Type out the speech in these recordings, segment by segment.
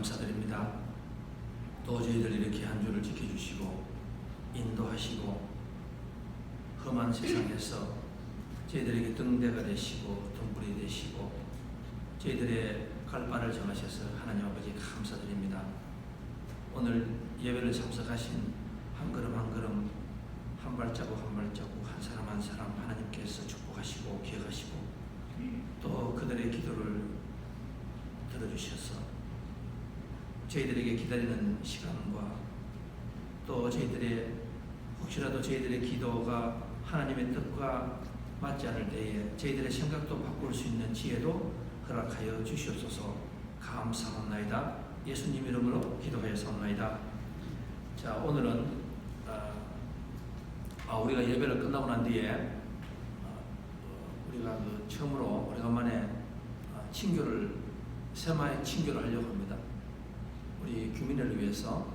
감사드립니다. 또 저희들 이렇게 한 주를 지켜주시고 인도하시고 험한 세상에서 저희들에게 등대가 되시고 등불이 되시고 저희들의 갈 바를 정하셔서 하나님 아버지 감사드립니다. 오늘 예배를 참석하신 한 걸음 한 걸음 한 발자국 한 발자국 한 사람 한 사람 하나님께서 축복하시고 기억하시고 또 그들의 기도를 들어주셔서 저희들에게 기다리는 시간과 또 저희들의 혹시라도 저희들의 기도가 하나님의 뜻과 맞지 않을 때에 저희들의 생각도 바꿀 수 있는 지혜도 허락하여 주시옵소서. 감사합나이다. 예수님 이름으로 기도하였사옵나이다. 자, 오늘은 우리가 예배를 끝나고 난 뒤에 우리가 처음으로 오래간만에 세마의 친교를 하려고 합니다. 우리 교민을 위해서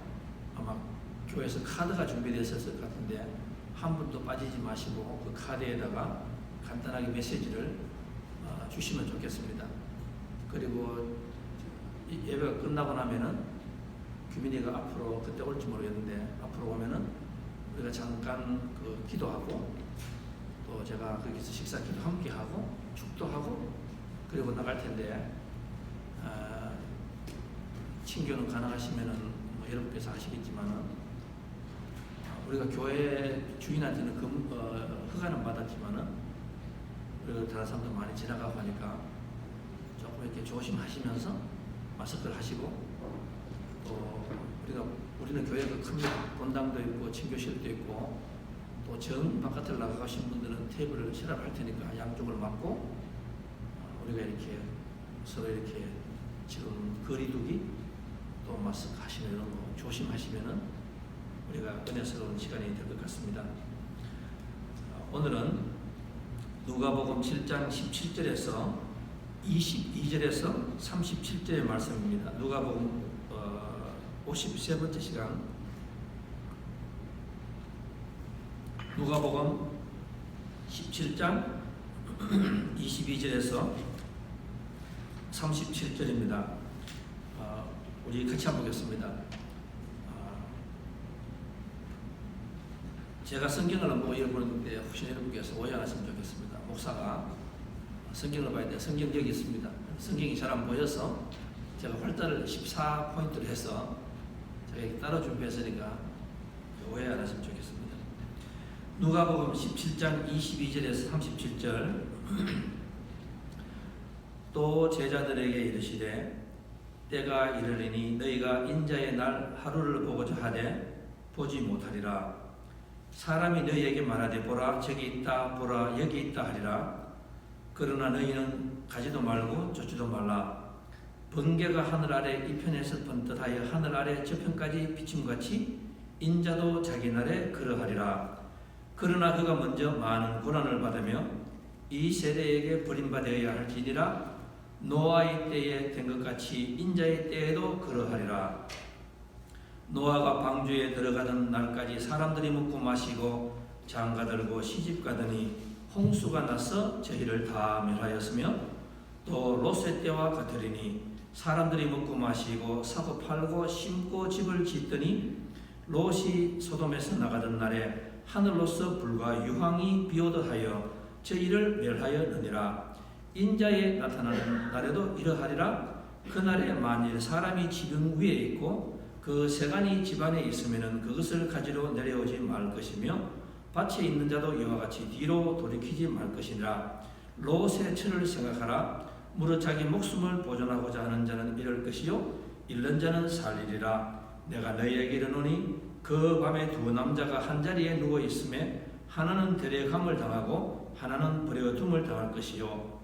아마 교회에서 카드가 준비되어 있었을 것 같은데 한 분도 빠지지 마시고 그 카드에다가 간단하게 메시지를 주시면 좋겠습니다. 그리고 예배가 끝나고 나면은 규민이가 앞으로 그때 올지 모르겠는데 앞으로 오면은 우리가 잠깐 기도하고 또 제가 거기서 식사 기도 함께 하고 축도하고 그리고 나갈 텐데 친교는 가능하시면은 여러분께서 하시겠지만은 우리가 교회 주인한테는 허가는 받았지만은 우리가 다른 사람들 많이 지나가고 하니까 조금 이렇게 조심하시면서 마스크를 하시고 또 우리는 교회가 큽니다. 본당도 있고 친교실도 있고 또 정 바깥을 나가신 분들은 테이블을 실합할 테니까 양쪽을 막고 우리가 이렇게 서로 이렇게 지금 거리두기 또 마스크 하시면 이런 거 조심하시면은 우리가 은혜스러운 시간이 될 것 같습니다. 오늘은 누가복음 7장 17절에서 22절에서 37절의 말씀입니다. 누가복음 53번째 시간 누가복음 17장 22절에서 37절입니다. 우리 같이 한번 보겠습니다. 제가 성경을 한번 읽어보는데 혹시 여러분께서 오해 안 하시면 좋겠습니다. 목사가 성경을 봐야 돼요. 성경 여기 있습니다. 성경이 잘 안 보여서 제가 활달을 14포인트를 해서 제가 따로 준비했으니까 오해 안 하시면 좋겠습니다. 누가복음 17장 22절에서 37절 또 제자들에게 이르시되 때가 이르리니 너희가 인자의 날 하루를 보고자 하되 보지 못하리라. 사람이 너희에게 말하되 보라 저기 있다 보라 여기 있다 하리라. 그러나 너희는 가지도 말고 쫓지도 말라. 번개가 하늘 아래 이편에서 번듯하여 하늘 아래 저편까지 비침같이 인자도 자기 날에 그러하리라. 그러나 그가 먼저 많은 고난을 받으며 이 세대에게 버림받아야 할지니라. 노아의 때에 된 것 같이 인자의 때에도 그러하리라. 노아가 방주에 들어가던 날까지 사람들이 먹고 마시고 장가들고 시집가더니 홍수가 나서 저희를 다 멸하였으며 또 롯의 때와 같으리니 사람들이 먹고 마시고 사고 팔고 심고 집을 짓더니 롯이 소돔에서 나가던 날에 하늘로서 불과 유황이 비오듯 하여 저희를 멸하였느니라. 인자에 나타나는 날에도 이러하리라. 그날에 만일 사람이 지붕 위에 있고 그 세간이 집안에 있으면 그것을 가지러 내려오지 말 것이며 밭에 있는 자도 이와 같이 뒤로 돌이키지 말 것이니라. 롯의 처를 생각하라. 무릇 자기 목숨을 보존하고자 하는 자는 이럴 것이요 잃는 자는 살리리라. 내가 너희에게 이르노니 그 밤에 두 남자가 한 자리에 누워 있음에 하나는 데려감을 당하고 하나는 버려둠을 당할 것이요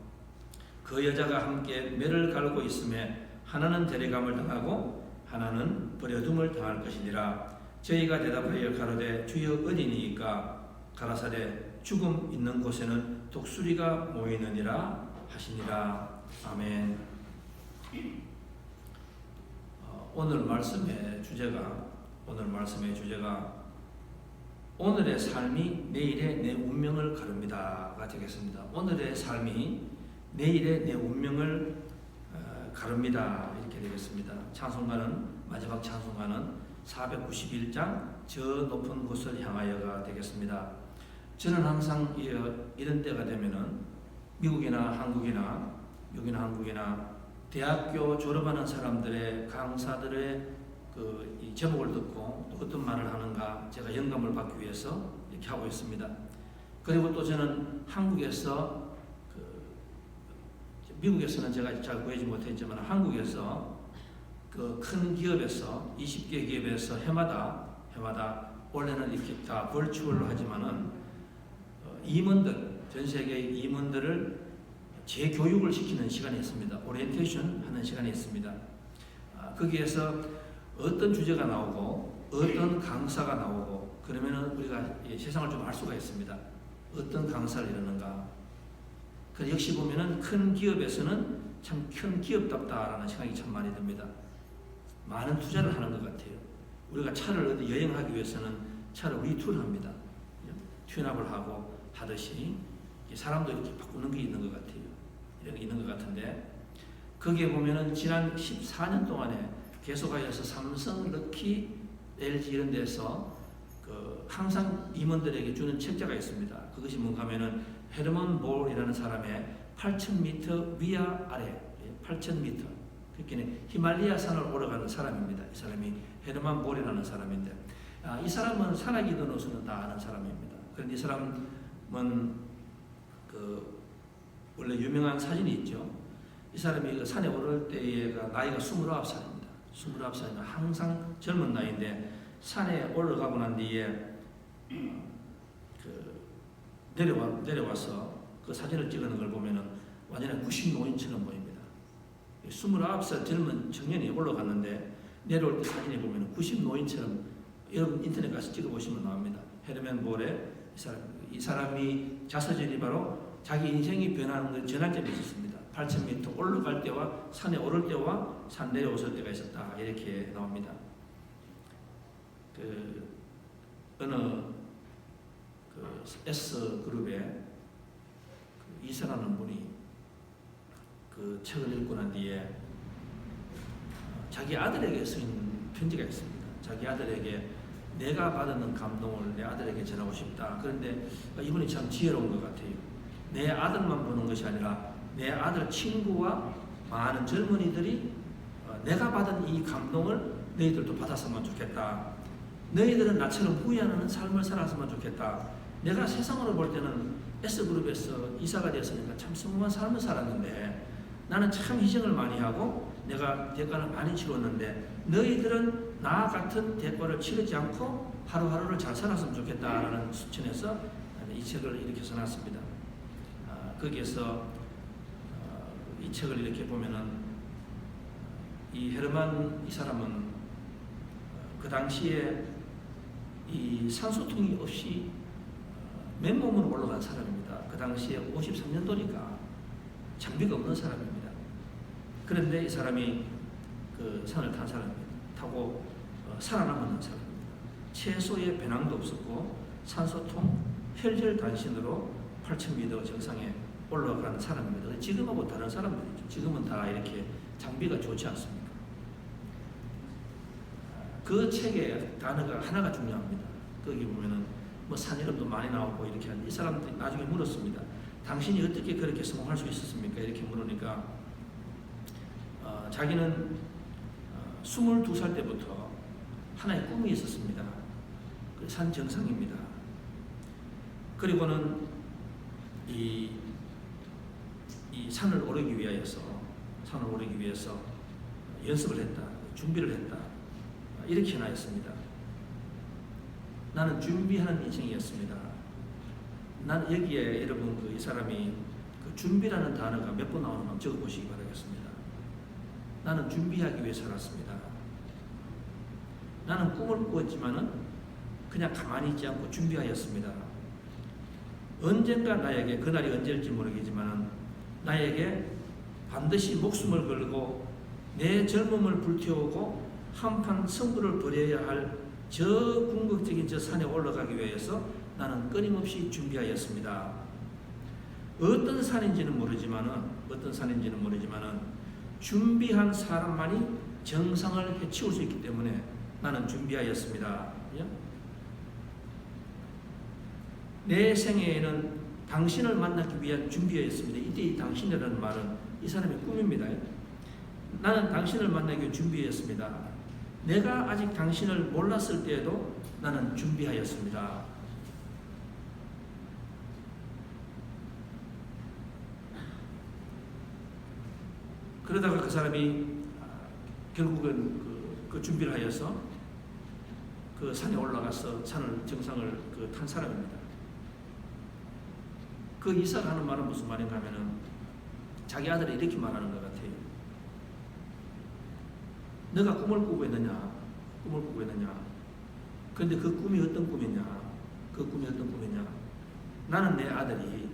그 여자가 함께 매를 갈고 있음에 하나는 데려감을 당하고 하나는 버려둠을 당할 것이니라. 저희가 대답하여 가로되 주여 어디니이까? 가라사대 죽음 있는 곳에는 독수리가 모이느니라 하시니라. 아멘. 오늘 말씀의 주제가 오늘의 삶이 내일의 내 운명을 가릅니다가 되겠습니다. 오늘의 삶이 내일의 내 운명을 가릅니다. 이렇게 읽게 되겠습니다. 찬송가는 마지막 찬송가는 491장 저 높은 곳을 향하여가 되겠습니다. 저는 항상 이런 때가 되면은 미국이나 한국이나 대학교 졸업하는 사람들의 강사들의 이 제목을 듣고 또 어떤 말을 하는가 제가 영감을 받기 위해서 이렇게 하고 있습니다. 그리고 또 저는 한국에서 미국에서는 제가 잘 구하지 못했지만 한국에서 그 큰 기업에서 20개 기업에서 해마다 원래는 이렇게 다 벌추얼로 하지만은 임원들 전 세계의 임원들을 재교육을 시키는 시간이 있습니다. 오리엔테이션 하는 시간이 있습니다. 거기에서 어떤 주제가 나오고 어떤 강사가 나오고 그러면은 우리가 세상을 좀 알 수가 있습니다. 어떤 강사를 이러는가. 그 역시 보면은 큰 기업에서는 참 큰 기업답다라는 생각이 참 많이 듭니다. 많은 투자를 하는 것 같아요. 우리가 차를 어디 여행하기 위해서는 차를 리툴합니다. 튠업을 하고 하듯이 사람도 이렇게 바꾸는 게 있는 것 같아요. 이런 게 있는 것 같은데 거기에 보면은 지난 14년 동안에 계속하여서 삼성, 럭키, LG 이런 데서 항상 임원들에게 주는 책자가 있습니다. 그것이 뭔가 하면은 헤르먼 볼이라는 사람의 8,000m 위아 아래 8,000m 그러니까 히말라야 산을 오르가는 사람입니다. 이 사람이 헤르먼 볼이라는 사람인데 이 사람은 산악이든으로서는 다 아는 사람입니다. 그런데 이 사람은 원래 유명한 사진이 있죠. 이 사람이 산에 오를 때가 나이가 29살입니다. 29살이면 항상 젊은 나이인데 산에 올라가고 난 뒤에 내려와서 그 사진을 찍는 걸 보면은 완전히 90노인처럼 보입니다. 29살 젊은 청년이 올라갔는데 내려올 때 사진에 보면은 90노인처럼 여러분 인터넷 가서 찍어보시면 나옵니다. 헤르먼 볼의 이 사람이 자서전이 바로 자기 인생이 변하는 그 전환점이 있었습니다. 8,000m 올라갈 때와 산에 오를 때와 산 내려오실 때가 있었다. 이렇게 나옵니다. 어느 S그룹의 이사라는 분이 그 책을 읽고 난 뒤에 자기 아들에게 쓰인 편지가 있습니다. 자기 아들에게 내가 받는 감동을 내 아들에게 전하고 싶다. 그런데 이분이 참 지혜로운 것 같아요. 내 아들만 보는 것이 아니라 내 아들 친구와 많은 젊은이들이 내가 받은 이 감동을 너희들도 받았으면 좋겠다. 너희들은 나처럼 후회하는 삶을 살았으면 좋겠다. 내가 세상으로 볼 때는 S그룹에서 이사가 되었으니까 참 성공한 삶을 살았는데 나는 참 희생을 많이 하고 내가 대가를 많이 치렀는데 너희들은 나와 같은 대가를 치르지 않고 하루하루를 잘 살았으면 좋겠다라는 수천에서 이 책을 이렇게 써놨습니다. 거기에서 이 책을 이렇게 보면은 이 헤르만 이 사람은 그 당시에 이 산소통이 없이 맨몸으로 올라간 사람입니다. 그 당시에 53년도니까 장비가 없는 사람입니다. 그런데 이 사람이 그 산을 탄 사람입니다. 타고 살아남은 사람입니다. 최소의 배낭도 없었고 산소통 혈혈단신으로 8,000m 정상에 올라간 사람입니다. 지금하고 다른 사람들이죠. 지금은 다 이렇게 장비가 좋지 않습니까? 그 책에 단어가 하나가 중요합니다. 거기 보면은 산 이름도 많이 나오고 이렇게 하는데 이 사람들이 나중에 물었습니다. 당신이 어떻게 그렇게 성공할 수 있었습니까? 이렇게 물으니까 자기는 22살 때부터 하나의 꿈이 있었습니다. 산 정상입니다. 그리고는 이 산을 오르기 위해서 연습을 했다, 준비를 했다. 이렇게 나였습니다. 나는 준비하는 인생이었습니다. 난 여기에 여러분 이 사람이 그 준비라는 단어가 몇 번 나오는가 한번 적어보시기 바라겠습니다. 나는 준비하기 위해 살았습니다. 나는 꿈을 꾸었지만은 그냥 가만히 있지 않고 준비하였습니다. 언젠가 나에게 그날이 언제일지 모르겠지만은 나에게 반드시 목숨을 걸고 내 젊음을 불태우고 한판 승부를 벌여야 할 저 궁극적인 저 산에 올라가기 위해서 나는 끊임없이 준비하였습니다. 어떤 산인지는 모르지만은 준비한 사람만이 정상을 해치울 수 있기 때문에 나는 준비하였습니다. 내 생애에는 당신을 만나기 위한 준비였습니다. 이때 이 당신이라는 말은 이 사람의 꿈입니다. 나는 당신을 만나기 위한 준비였습니다. 내가 아직 당신을 몰랐을 때에도 나는 준비하였습니다. 그러다가 그 사람이 결국은 그 준비를 하여서 그 산에 올라가서 정상을 탄 사람입니다. 그 이사가 하는 말은 무슨 말인가 하면은 자기 아들이 이렇게 말하는 것 같아요. 너가 꿈을 꾸고 있느냐? 꿈을 꾸고 있느냐? 그런데 그 꿈이 어떤 꿈이냐? 그 꿈이 어떤 꿈이냐? 나는 내 아들이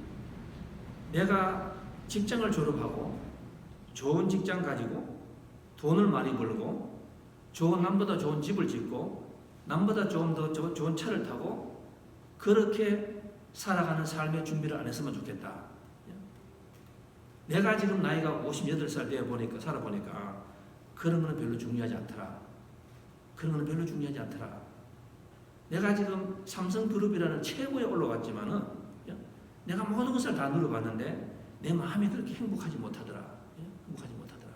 내가 직장을 졸업하고 좋은 직장 가지고 돈을 많이 벌고 남보다 좋은 집을 짓고 남보다 좀 더 좋은 차를 타고 그렇게 살아가는 삶의 준비를 안 했으면 좋겠다. 내가 지금 나이가 58살 되어 보니까 살아보니까 그런 거는 별로 중요하지 않더라. 그런 거는 별로 중요하지 않더라. 내가 지금 삼성그룹이라는 최고에 올라갔지만은 내가 모든 것을 다 누려봤는데 내 마음이 그렇게 행복하지 못하더라. 행복하지 못하더라.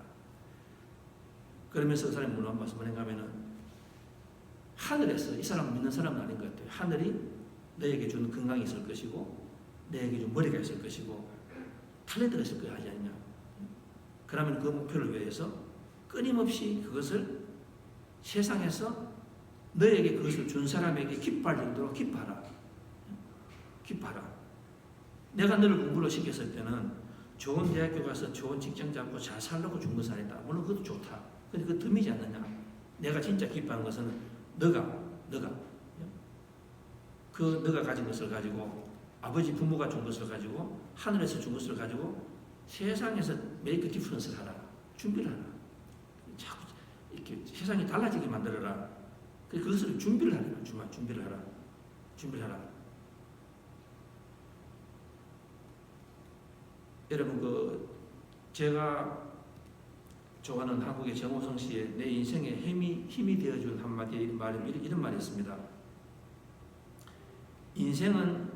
그러면서 그 사람이 뭐라고 말씀을 했냐면은 하늘에서 이 사람 믿는 사람은 아닌 것 같아요. 하늘이 너에게 준 건강이 있을 것이고 너에게 준 머리가 있을 것이고 탤런트가 있을 거야 하지 않냐. 그러면 그 목표를 위해서 끊임없이 그것을 세상에서 너에게 그것을 준 사람에게 기뻐할 정도로 기뻐하라. 기뻐하라. 내가 너를 공부를 시켰을 때는 좋은 대학교 가서 좋은 직장 잡고 잘 살려고 준 것은 아니다. 물론 그것도 좋다. 근데 그거 덤이지 않느냐. 내가 진짜 기뻐하는 것은 너가 가진 것을 가지고 아버지 부모가 준 것을 가지고 하늘에서 준 것을 가지고 세상에서 메이크 디프런스를 하라. 준비를 하라. 자꾸 이렇게 세상이 달라지게 만들어라. 그것을 준비를 하라. 준비를 하라. 준비를 하라. 여러분 제가 좋아하는 한국의 정호성 씨의 내 인생에 힘이 되어준 한마디 이런 말이 있습니다. 인생은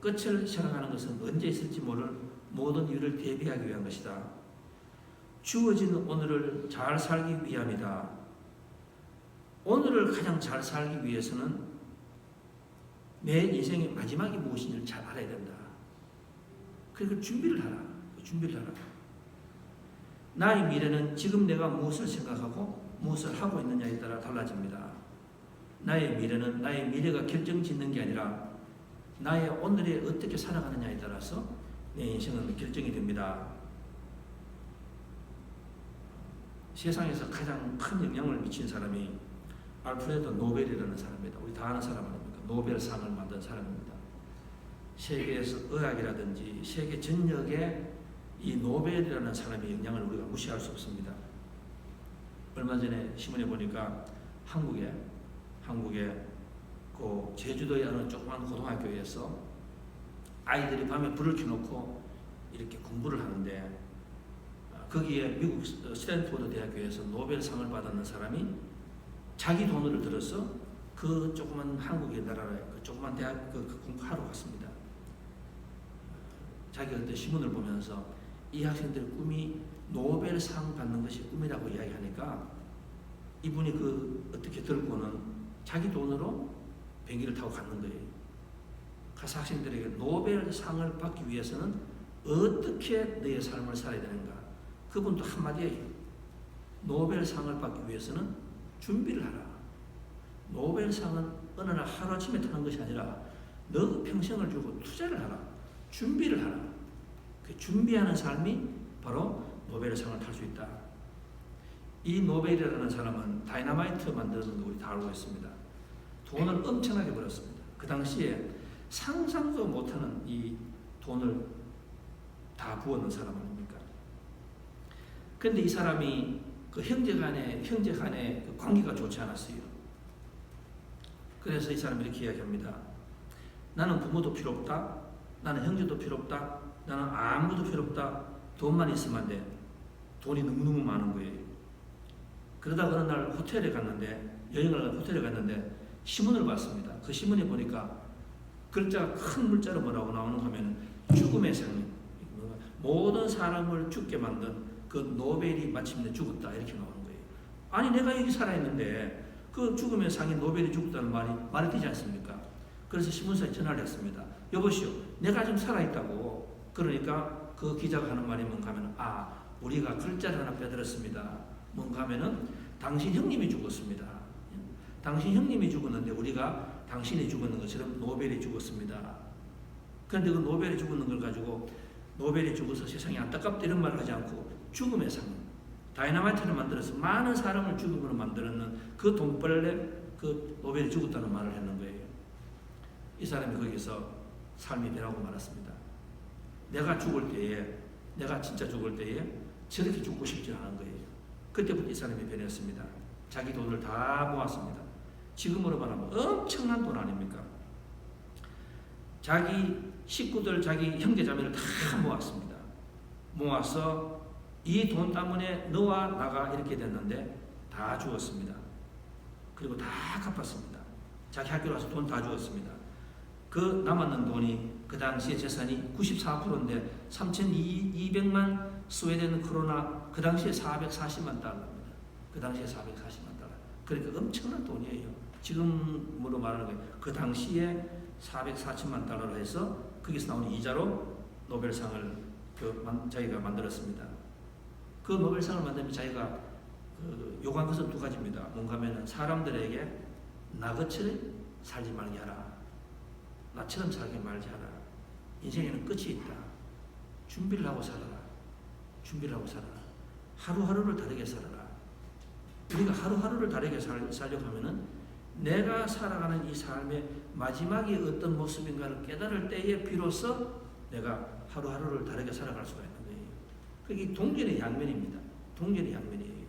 끝을 생각하는 것은 언제 있을지 모를 모든 일을 대비하기 위한 것이다. 주어진 오늘을 잘 살기 위함이다. 오늘을 가장 잘 살기 위해서는 내 인생의 마지막이 무엇인지를 잘 알아야 된다. 그러니까 준비를 하라. 준비를 하라. 나의 미래는 지금 내가 무엇을 생각하고 무엇을 하고 있느냐에 따라 달라집니다. 나의 미래는 나의 미래가 결정짓는 게 아니라 나의 오늘에 어떻게 살아가느냐에 따라서 내 인생은 결정이 됩니다. 세상에서 가장 큰 영향을 미친 사람이 알프레드 노벨이라는 사람입니다. 우리 다 아는 사람 아닙니까? 노벨상을 만든 사람입니다. 세계에서 의학이라든지 세계 전역에 이 노벨이라는 사람의 영향을 우리가 무시할 수 없습니다. 얼마 전에 신문에 보니까 한국에 그 제주도의 어느 조그만 고등학교에서 아이들이 밤에 불을 켜놓고 이렇게 공부를 하는데 거기에 미국 스탠포드 대학교에서 노벨상을 받았는 사람이 자기 돈을 들어서 그 조그만 한국의 나라의 그 조그만 대학 공부하러 갔습니다. 자기가 그때 신문을 보면서 이 학생들의 꿈이 노벨상 받는 것이 꿈이라고 이야기하니까 이분이 어떻게 들고는 자기 돈으로 비행기를 타고 갔는 거예요. 가서 학생들에게 노벨상을 받기 위해서는 어떻게 너의 삶을 살아야 되는가. 그분도 한마디예요. 노벨상을 받기 위해서는 준비를 하라. 노벨상은 어느 날 하루아침에 타는 것이 아니라 너 평생을 주고 투자를 하라. 준비를 하라. 그 준비하는 삶이 바로 노벨상을 탈 수 있다. 이 노벨이라는 사람은 다이너마이트 만드는 거 우리 다 알고 있습니다. 돈을 엄청나게 벌었습니다. 그 당시에 상상도 못하는 이 돈을 다 부었는 사람 아닙니까? 그런데 이 사람이 그 형제 간의 그 관계가 좋지 않았어요. 그래서 이 사람이 이렇게 이야기합니다. 나는 부모도 필요 없다. 나는 형제도 필요 없다. 나는 아무도 필요 없다. 돈만 있으면 돼. 돈이 너무너무 많은 거예요. 그러다 어느 날 호텔에 갔는데, 여행을 호텔에 갔는데 신문을 봤습니다. 그 신문에 보니까 글자가 큰 물자로 뭐라고 나오는 하면 죽음의 상이, 모든 사람을 죽게 만든 그 노벨이 마침내 죽었다 이렇게 나오는 거예요. 아니 내가 여기 살아있는데 그 죽음의 상이 노벨이 죽었다는 말이 되지 않습니까? 그래서 신문사에 전화를 했습니다. 여보시오, 내가 지금 살아있다고. 그러니까 그 기자가 하는 말이 뭔가 하면, 우리가 글자를 하나 빼들었습니다. 뭔가 하면은 당신 형님이 죽었습니다. 당신 형님이 죽었는데 우리가 당신이 죽었는 것처럼 노벨이 죽었습니다. 그런데 그 노벨이 죽었는 걸 가지고 노벨이 죽어서 세상이 안타깝다 이런 말을 하지 않고 죽음의 상, 다이너마이트를 만들어서 많은 사람을 죽음으로 만들었는 그 돈벌레, 그 노벨이 죽었다는 말을 했는 거예요. 이 사람이 거기서 삶이 변하고 말았습니다. 내가 죽을 때에, 내가 진짜 죽을 때에 저렇게 죽고 싶지 않은 거예요. 그때부터 이 사람이 변했습니다. 자기 돈을 다 모았습니다. 지금으로 말하면 엄청난 돈 아닙니까? 자기 식구들, 자기 형제자매를 다 모았습니다. 모아서 이 돈 때문에 너와 나가 이렇게 됐는데 다 죽었습니다. 그리고 다 갚았습니다. 자기 학교로 와서 돈 다 주었습니다. 그 남았는 돈이 그 당시에 재산이 94%인데 3,200만 스웨덴 크로나, 그 당시에 440만 달러입니다. 그 당시에 440만 달러. 그러니까 엄청난 돈이에요. 지금으로 말하는 거예요. 그 당시에 440만 달러로 해서 거기서 나오는 이자로 노벨상을 자기가 만들었습니다. 그 노벨상을 만들면 자기가 요구한 것은 두 가지입니다. 뭔가 하면 사람들에게 나같이 살지 말게 하라. 나처럼 살게 말지 하라. 인생에는 끝이 있다. 준비를 하고 살아라. 준비를 하고 살아라. 하루하루를 다르게 살아라. 우리가 하루하루를 다르게 살려고 하면은 내가 살아가는 이 삶의 마지막이 어떤 모습인가를 깨달을 때에 비로소 내가 하루하루를 다르게 살아갈 수가 있는 거예요. 그게 동전의 양면입니다. 동전의 양면이에요.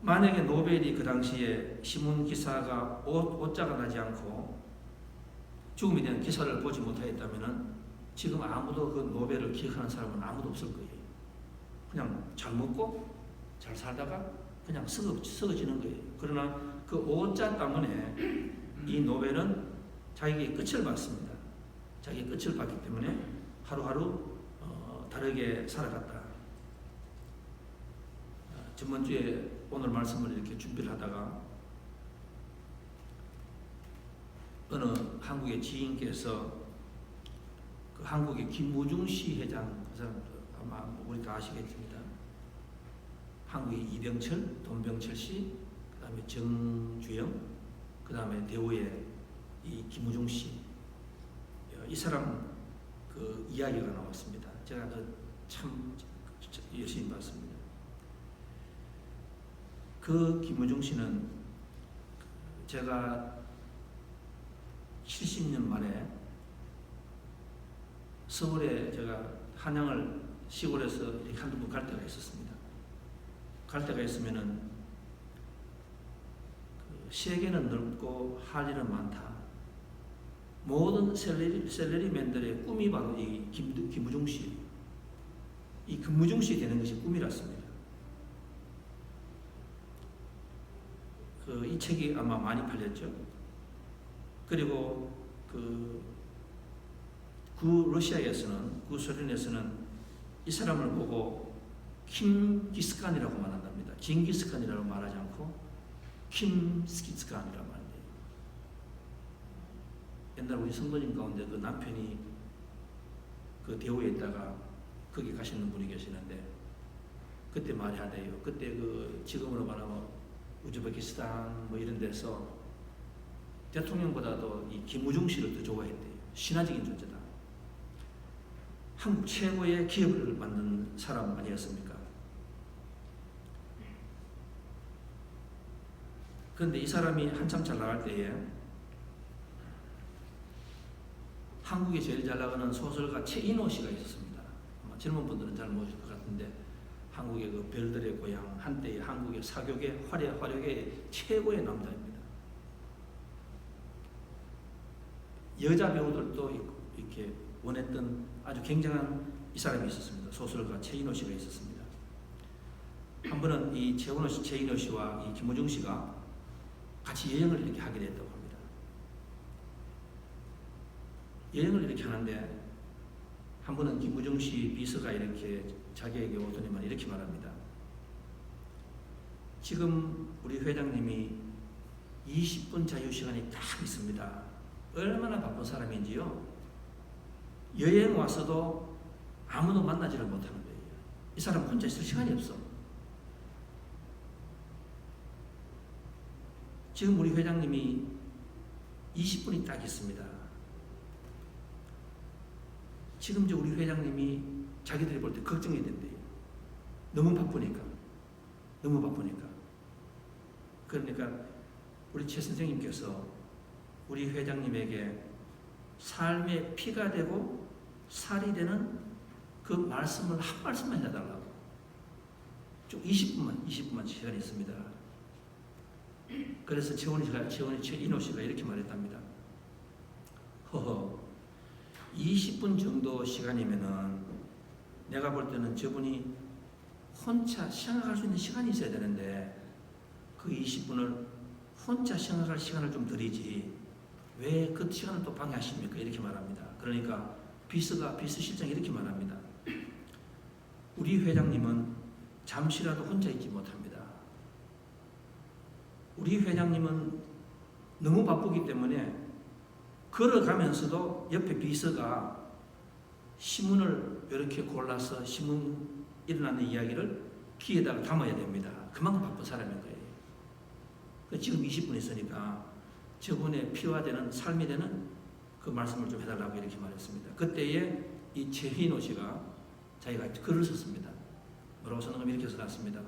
만약에 노벨이 그 당시에 신문 기사가 오자가 나지 않고 죽음에 대한 기사를 보지 못하였다면 지금 아무도 그 노벨을 기억하는 사람은 아무도 없을 거예요. 그냥 잘 먹고 잘 살다가 그냥 썩어지는 거예요. 그러나 그 오자 때문에 이 노벨은 자기의 끝을 봤습니다. 자기의 끝을 봤기 때문에 하루하루 다르게 살아갔다. 전번주에 오늘 말씀을 이렇게 준비를 하다가 어느 한국의 지인께서 그 한국의 김무중 씨 회장, 그 사람 아마 우리 다 아시겠습니다. 한국의 이병철, 돈병철 씨, 그 다음에 정주영, 그 다음에 대우의 이 김무중 씨, 이 사람 그 이야기가 나왔습니다. 제가 참 열심히 봤습니다. 그 김무중 씨는 제가 70년 만에 서울에 제가 한양을 시골에서 이렇게 한두 번 갈 때가 있었습니다. 갈 때가 있으면은 세계는 넓고 할 일은 많다. 모든 셀러리맨들의 꿈이 바로 이 김무중 씨, 이 김무중 씨 되는 것이 꿈이랐습니다. 이 책이 아마 많이 팔렸죠. 그리고 러시아에서는, 소련에서는 이 사람을 보고 킴기스칸이라고 말한답니다. 징기스칸이라고 말하지 않고 킴기스칸이라고 말해요. 옛날 우리 성도님 가운데 그 남편이 그 대우에 있다가 거기 가시는 분이 계시는데 그때 말이 하대요. 그때 지금으로 말하면 우즈베키스탄 뭐 이런 데서 대통령보다도 이 김무중 씨를 더 좋아했대요. 신화적인 존재다. 한국 최고의 기업을 만든 사람 아니었습니까? 그런데 이 사람이 한참 잘 나갈 때에 한국에 제일 잘 나가는 소설가 최인호 씨가 있었습니다. 아마 젊은 분들은 잘 모르실 것 같은데 한국의 그 별들의 고향, 한때의 한국의 사교계, 화려계 최고의 남자입니다. 여자 배우들도 이렇게 원했던 아주 굉장한 이 사람이 있었습니다. 소설가 최인호 씨가 있었습니다. 한 번은 이 최인호 씨와 이 김우중 씨가 같이 여행을 이렇게 하게 됐다고 합니다. 여행을 이렇게 하는데 한 번은 김우중 씨 비서가 이렇게 자기에게 오더니만 이렇게 말합니다. 지금 우리 회장님이 20분 자유시간이 딱 있습니다. 얼마나 바쁜 사람인지요. 여행 와서도 아무도 만나지를 못하는 거예요. 이 사람 혼자 있을 시간이 없어. 지금 우리 회장님이 20분이 딱 있습니다. 지금 이제 우리 회장님이 자기들이 볼 때 걱정이 된대요. 너무 바쁘니까. 그러니까 우리 최 선생님께서 우리 회장님에게 삶의 피가 되고 살이 되는 그 말씀을 한 말씀만 해달라고. 좀 20분만 시간이 있습니다. 그래서 최인호 씨가 이렇게 말했답니다. 허허, 20분 정도 시간이면은 내가 볼 때는 저분이 혼자 생각할 수 있는 시간이 있어야 되는데 그 20분을 혼자 생각할 시간을 좀 드리지 왜 그 시간을 또 방해하십니까? 이렇게 말합니다. 그러니까 비서실장이 이렇게 말합니다. 우리 회장님은 잠시라도 혼자 있지 못합니다. 우리 회장님은 너무 바쁘기 때문에 걸어가면서도 옆에 비서가 신문을 이렇게 골라서 신문 일어나는 이야기를 귀에다가 담아야 됩니다. 그만큼 바쁜 사람인 거예요. 지금 20분 있으니까 저분의 피와 되는 삶이 되는 그 말씀을 좀 해달라고 이렇게 말했습니다. 그때에 이 최인호 씨가 자기가 글을 썼습니다. 뭐라고 썼는가 이렇게 써놨습니다.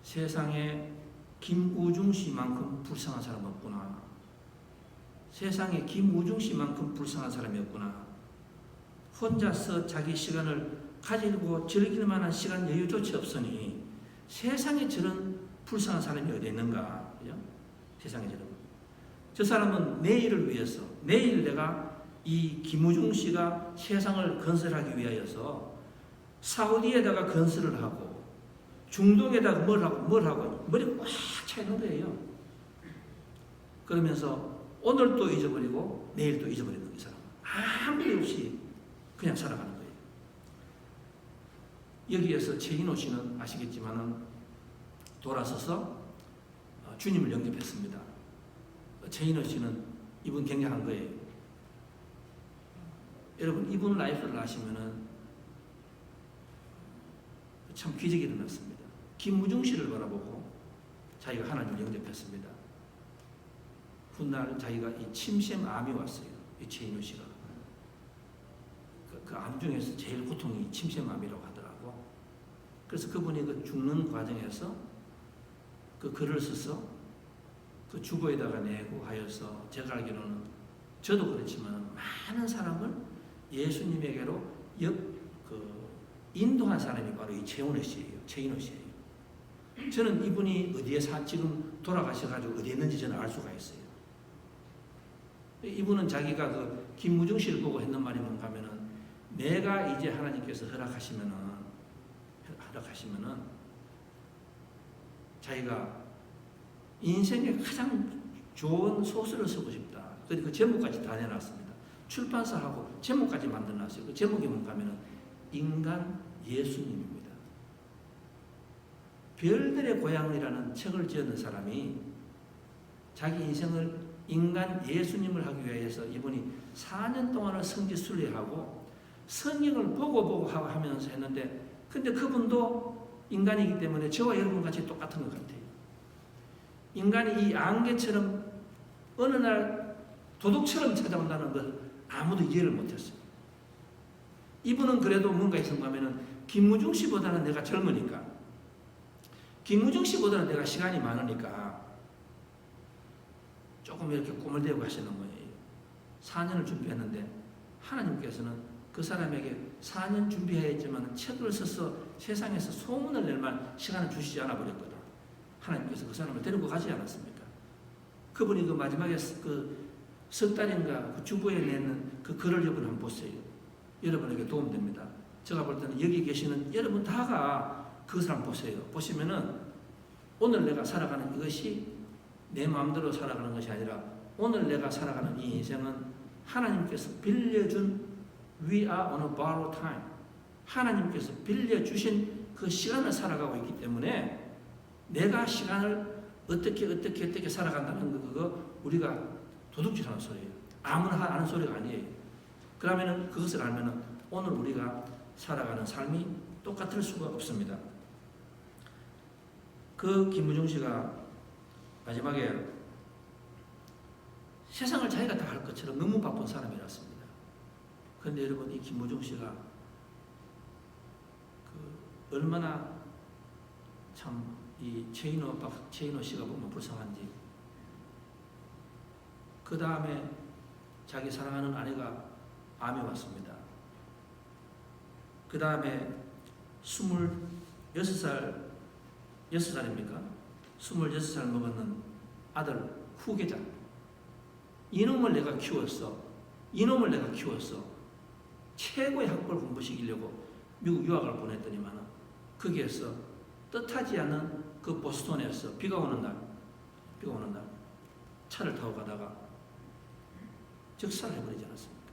세상에 김우중 씨만큼 불쌍한 사람 없구나. 세상에 김우중 씨만큼 불쌍한 사람이 없구나. 혼자서 자기 시간을 가지고 즐길 만한 시간 여유조차 없으니 세상에 저런 불쌍한 사람이 어디 있는가? 그죠? 세상에 저 사람은 내일을 위해서, 내일 내가 이 김우중 씨가 세상을 건설하기 위하여서 사우디에다가 건설을 하고 중동에다가 뭘 하고 머리 꽉 차 있는 거예요. 그러면서 오늘 또 잊어버리고 내일 또 잊어버리는 이 사람. 아무 일 없이 그냥 살아가는 거예요. 여기에서 최인호 씨는 아시겠지만은 돌아서서 주님을 영접했습니다. 최인호 씨는 이분 굉장한 거예요. 여러분 이분 라이프를 아시면은 참 기적이 일어났습니다. 김우중 씨를 바라보고 자기가 하나님을 영접했습니다. 훗날 자기가 이 침샘암이 왔어요. 이 최인호 씨가 그 암 중에서 제일 고통이 침샘암이라고 하더라고. 그래서 그분이 그 죽는 과정에서 그 글을 써서 그 주보에다가 내고 하여서 제가 알기로는 저도 그렇지만 많은 사람을 예수님에게로 인도한 사람이 바로 이 최인호 씨예요. 저는 이분이 어디에 지금 돌아가셔가지고 어디에 있는지 저는 알 수가 있어요. 이분은 자기가 그 김무중 씨를 보고 했는 말이 뭔가 하면은 내가 이제 하나님께서 허락하시면은 자기가 인생에 가장 좋은 소설을 쓰고 싶다. 그 제목까지 다 내놨습니다. 출판사하고 제목까지 만들어놨어요. 그 제목이 뭔가 하면은 인간 예수님입니다. 별들의 고향이라는 책을 지었는 사람이 자기 인생을 인간 예수님을 하기 위해서 이분이 4년 동안을 성지 순례하고 성경을 보고 하면서 했는데 근데 그분도 인간이기 때문에 저와 여러분 같이 똑같은 것 같아요. 인간이 이 안개처럼 어느 날 도둑처럼 찾아온다는 걸 아무도 이해를 못했어요. 이분은 그래도 뭔가 있었는가 하면은 김무중 씨보다는 내가 젊으니까 김무중 씨보다는 내가 시간이 많으니까 조금 이렇게 꿈을 대고 하시는 거예요. 4년을 준비했는데 하나님께서는 그 사람에게 4년 준비했지만 책을 써서 세상에서 소문을 낼 만한 시간을 주시지 않아 버렸거든. 하나님께서 그 사람을 데리고 가지 않았습니까? 그분이 그 마지막에 그 석 달인가 그 주보에 내는 그 글을 여러분 한번 보세요. 여러분에게 도움됩니다. 제가 볼 때는 여기 계시는 여러분 다가 그 사람 보세요. 보시면은 오늘 내가 살아가는 이것이 내 마음대로 살아가는 것이 아니라 오늘 내가 살아가는 이 인생은 하나님께서 빌려준 We are on a borrowed time. 하나님께서 빌려주신 그 시간을 살아가고 있기 때문에 내가 시간을 어떻게 살아간다는 그거 우리가 도둑질하는 소리예요. 아무나 하는 소리가 아니에요. 그러면은 그것을 알면은 오늘 우리가 살아가는 삶이 똑같을 수가 없습니다. 그 김무중 씨가 마지막에 세상을 자기가 다 할 것처럼 너무 바쁜 사람이었습니다. 그런데 여러분 이 김무중 씨가 얼마나 참 이 최인호 씨가 보면 불쌍한지. 그 다음에 자기 사랑하는 아내가 암이 왔습니다. 그 다음에 26살입니까? 26살 먹었는 아들 후계자. 이놈을 내가 키웠어. 최고의 학벌 공부시키려고 미국 유학을 보냈더니만 거기에서 뜻하지 않은 그 보스턴에서 비가 오는 날 차를 타고 가다가 적살해버리지 않았습니까?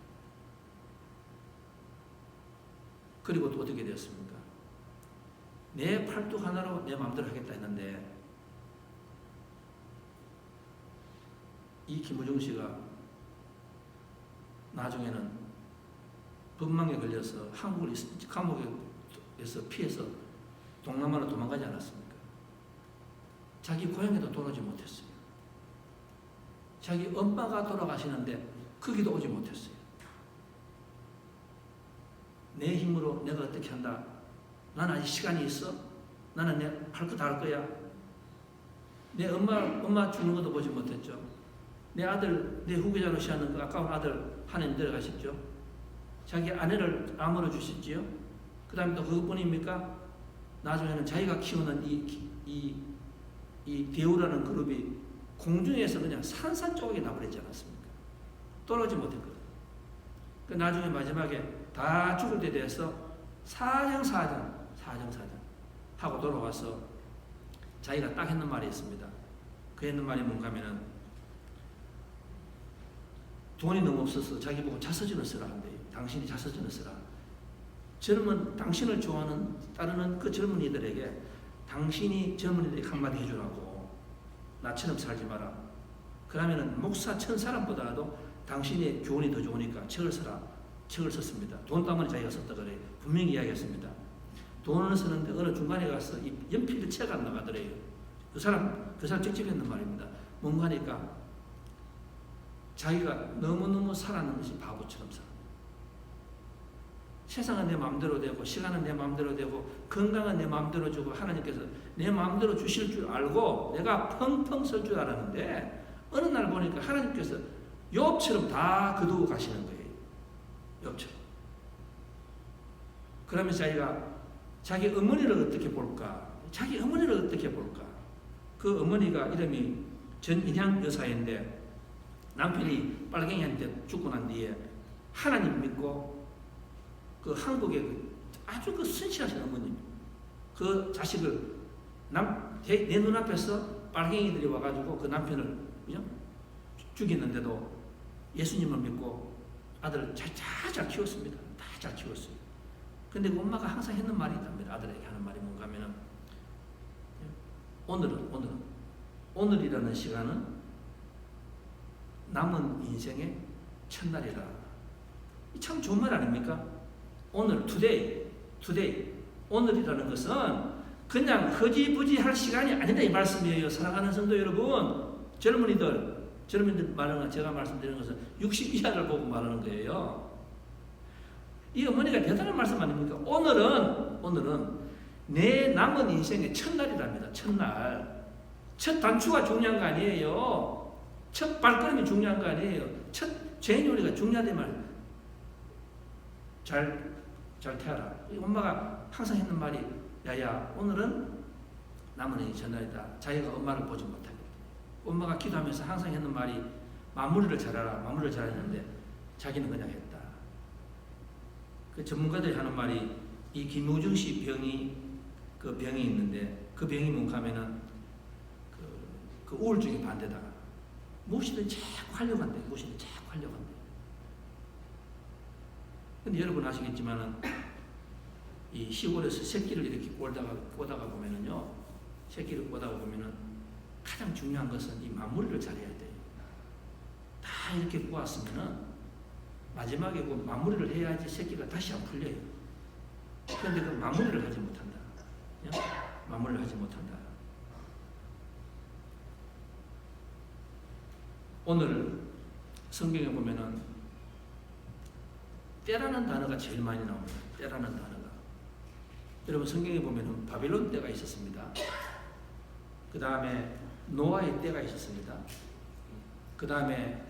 그리고 또 어떻게 되었습니까? 내 팔뚝 하나로 내 마음대로 하겠다 했는데 이 김무중 씨가 나중에는 법망에 걸려서 한국을 감옥에서 피해서 동남아로 도망가지 않았습니까? 자기 고향에도 돌아오지 못했어요. 자기 엄마가 돌아가시는데 거기도 오지 못했어요. 내 힘으로 내가 어떻게 한다. 나는 아직 시간이 있어. 나는 내 할 거 다 할 거야. 내 엄마 죽는 것도 보지 못했죠. 내 아들, 내 후계자로 시하는 그 아까운 아들 하나님 데려가셨죠. 자기 아내를 암으로 주셨지요. 그 다음에 또 그것뿐입니까? 나중에는 자기가 키우는 이 대우라는 그룹이 공중에서 그냥 산산조각이 나버리지 않았습니까? 떨어지지 못했거든. 그 나중에 마지막에 다 죽을 때 돼서 사정사정 하고 돌아와서 자기가 딱 했는 말이 있습니다. 그 했는 말이 뭔가 하면은 돈이 너무 없어서 자기 보고 자서전을 쓰라 한대요. 당신이 자서전을 쓰라. 당신을 좋아하는 따르는 그 젊은이들에게 당신이 젊은이들에게 한마디 해주라고. 나처럼 살지 마라. 그러면은 목사 천 사람보다도 당신의 교훈이 더 좋으니까 책을 써라. 책을 썼습니다. 돈 때문에 자기가 썼다 그래요. 분명히 이야기했습니다. 돈을 쓰는데 어느 중간에 가서 이 연필이 채가 안 나가더래요. 그 사람 직접 했는 말입니다. 뭔가 하니까 자기가 너무너무 살아는 것이 바보처럼 살아. 세상은 내 마음대로 되고 시간은 내 마음대로 되고 건강은 내 마음대로 주고 하나님께서 내 마음대로 주실 줄 알고 내가 펑펑 설 줄 알았는데 어느 날 보니까 하나님께서 욥처럼 다 거두고 가시는 거예요. 욥처럼. 그러면서 자기가 자기 어머니를 어떻게 볼까? 그 어머니가 이름이 전인향 여사인데 남편이 빨갱이한테 죽고 난 뒤에 하나님 믿고 그 한국의 아주 그 순시하신 어머님 그 자식을 내 눈앞에서 빨갱이들이 와가지고 그 남편을 그냥 죽였는데도 예수님을 믿고 아들을 잘 키웠습니다. 다 잘 키웠어요. 근데 그 엄마가 항상 했는 말이 있답니다. 아들에게 하는 말이 뭔가 하면은 오늘이라는 시간은 남은 인생의 첫날이라. 참 좋은 말 아닙니까? 오늘, today. 오늘이라는 것은 그냥 허지부지 할 시간이 아니다 이 말씀이에요. 사랑하는 성도 여러분, 젊은이들 말하는 제가 말씀드리는 것은 60 이하를 보고 말하는 거예요. 이 어머니가 대단한 말씀 아닙니까? 오늘은 내 남은 인생의 첫날이랍니다. 첫날. 첫 단추가 중요한 거 아니에요. 첫 발걸음이 중요한 거 아니에요. 첫 제인요리가 중요하단 말이에요. 잘 태어라. 엄마가 항상 했는 말이 야야 오늘은 남은 인생 첫날이다. 자기가 엄마를 보지 못하게. 엄마가 기도하면서 항상 했는 말이 마무리를 잘하라. 마무리를 잘했는데 자기는 그냥 했다. 그 전문가들이 하는 말이 이 김우중 씨 그 병이 있는데 그 병이 뭔가 하면은 그 우울증의 반대다. 무엇이든 자꾸 하려고 한대. 무엇이든 자꾸 하려고 한대. 근데 여러분 아시겠지만은 이 시골에서 새끼를 이렇게 꼬다가 보면은요, 새끼를 꼬다가 보면은 가장 중요한 것은 이 마무리를 잘해야 돼요. 다 이렇게 꼬았으면은 마지막에 그 마무리를 해야지 새끼가 다시 안 풀려요. 그런데 그 마무리를 하지 못한다. 마무리를 하지 못한다. 오늘 성경에 보면은 때라는 단어가 제일 많이 나옵니다. 때라는 단어가. 여러분 성경에 보면은 바벨론 때가 있었습니다. 그 다음에 노아의 때가 있었습니다. 그 다음에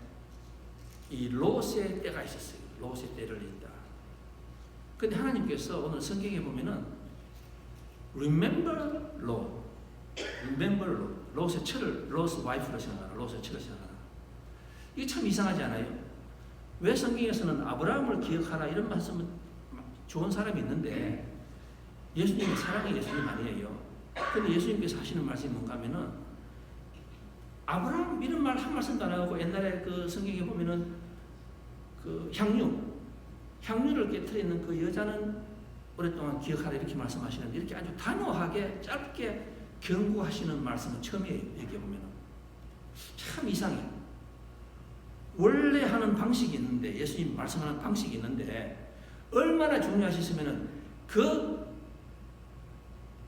이 롯의 때가 있었어요. 롯의 때를 있다. 근데 하나님께서 오늘 성경에 보면은 Remember Lot, Remember Lot, 롯의 철을 롯의 와이프로 생각하라, 롯의 철을 생각하라. 이게 참 이상하지 않아요? 왜 성경에서는 아브라함을 기억하라 이런 말씀은 좋은 사람이 있는데 예수님은 사랑의 예수님 아니에요. 근데 예수님께서 하시는 말씀이 뭔가 하면은 아브라함 이런 말 한 말씀도 안 하고 옛날에 그 성경에 보면은 그 향유를 깨트리는 그 여자는 오랫동안 기억하라 이렇게 말씀하시는데 이렇게 아주 단호하게 짧게 경고하시는 말씀은 처음이에요. 여기 보면은 참 이상해요. 원래 하는 방식이 있는데 예수님 말씀하는 방식이 있는데 얼마나 중요하시면은 그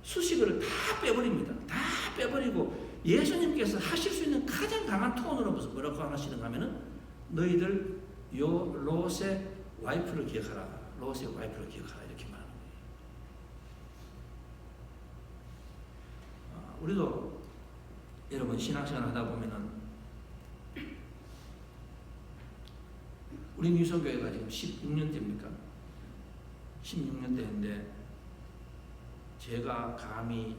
수식어를 다 빼버립니다. 다 빼버리고 예수님께서 하실 수 있는 가장 강한 톤으로 뭐라고 하시는가 하면은 너희들 요 롯의 와이프를 기억하라. 롯의 와이프를 기억하라 이렇게 말하는 거예요. 우리도 여러분 신앙생활 하다 보면은 우리 유성교회가 지금 16년째입니까? 16년째인데 제가 감히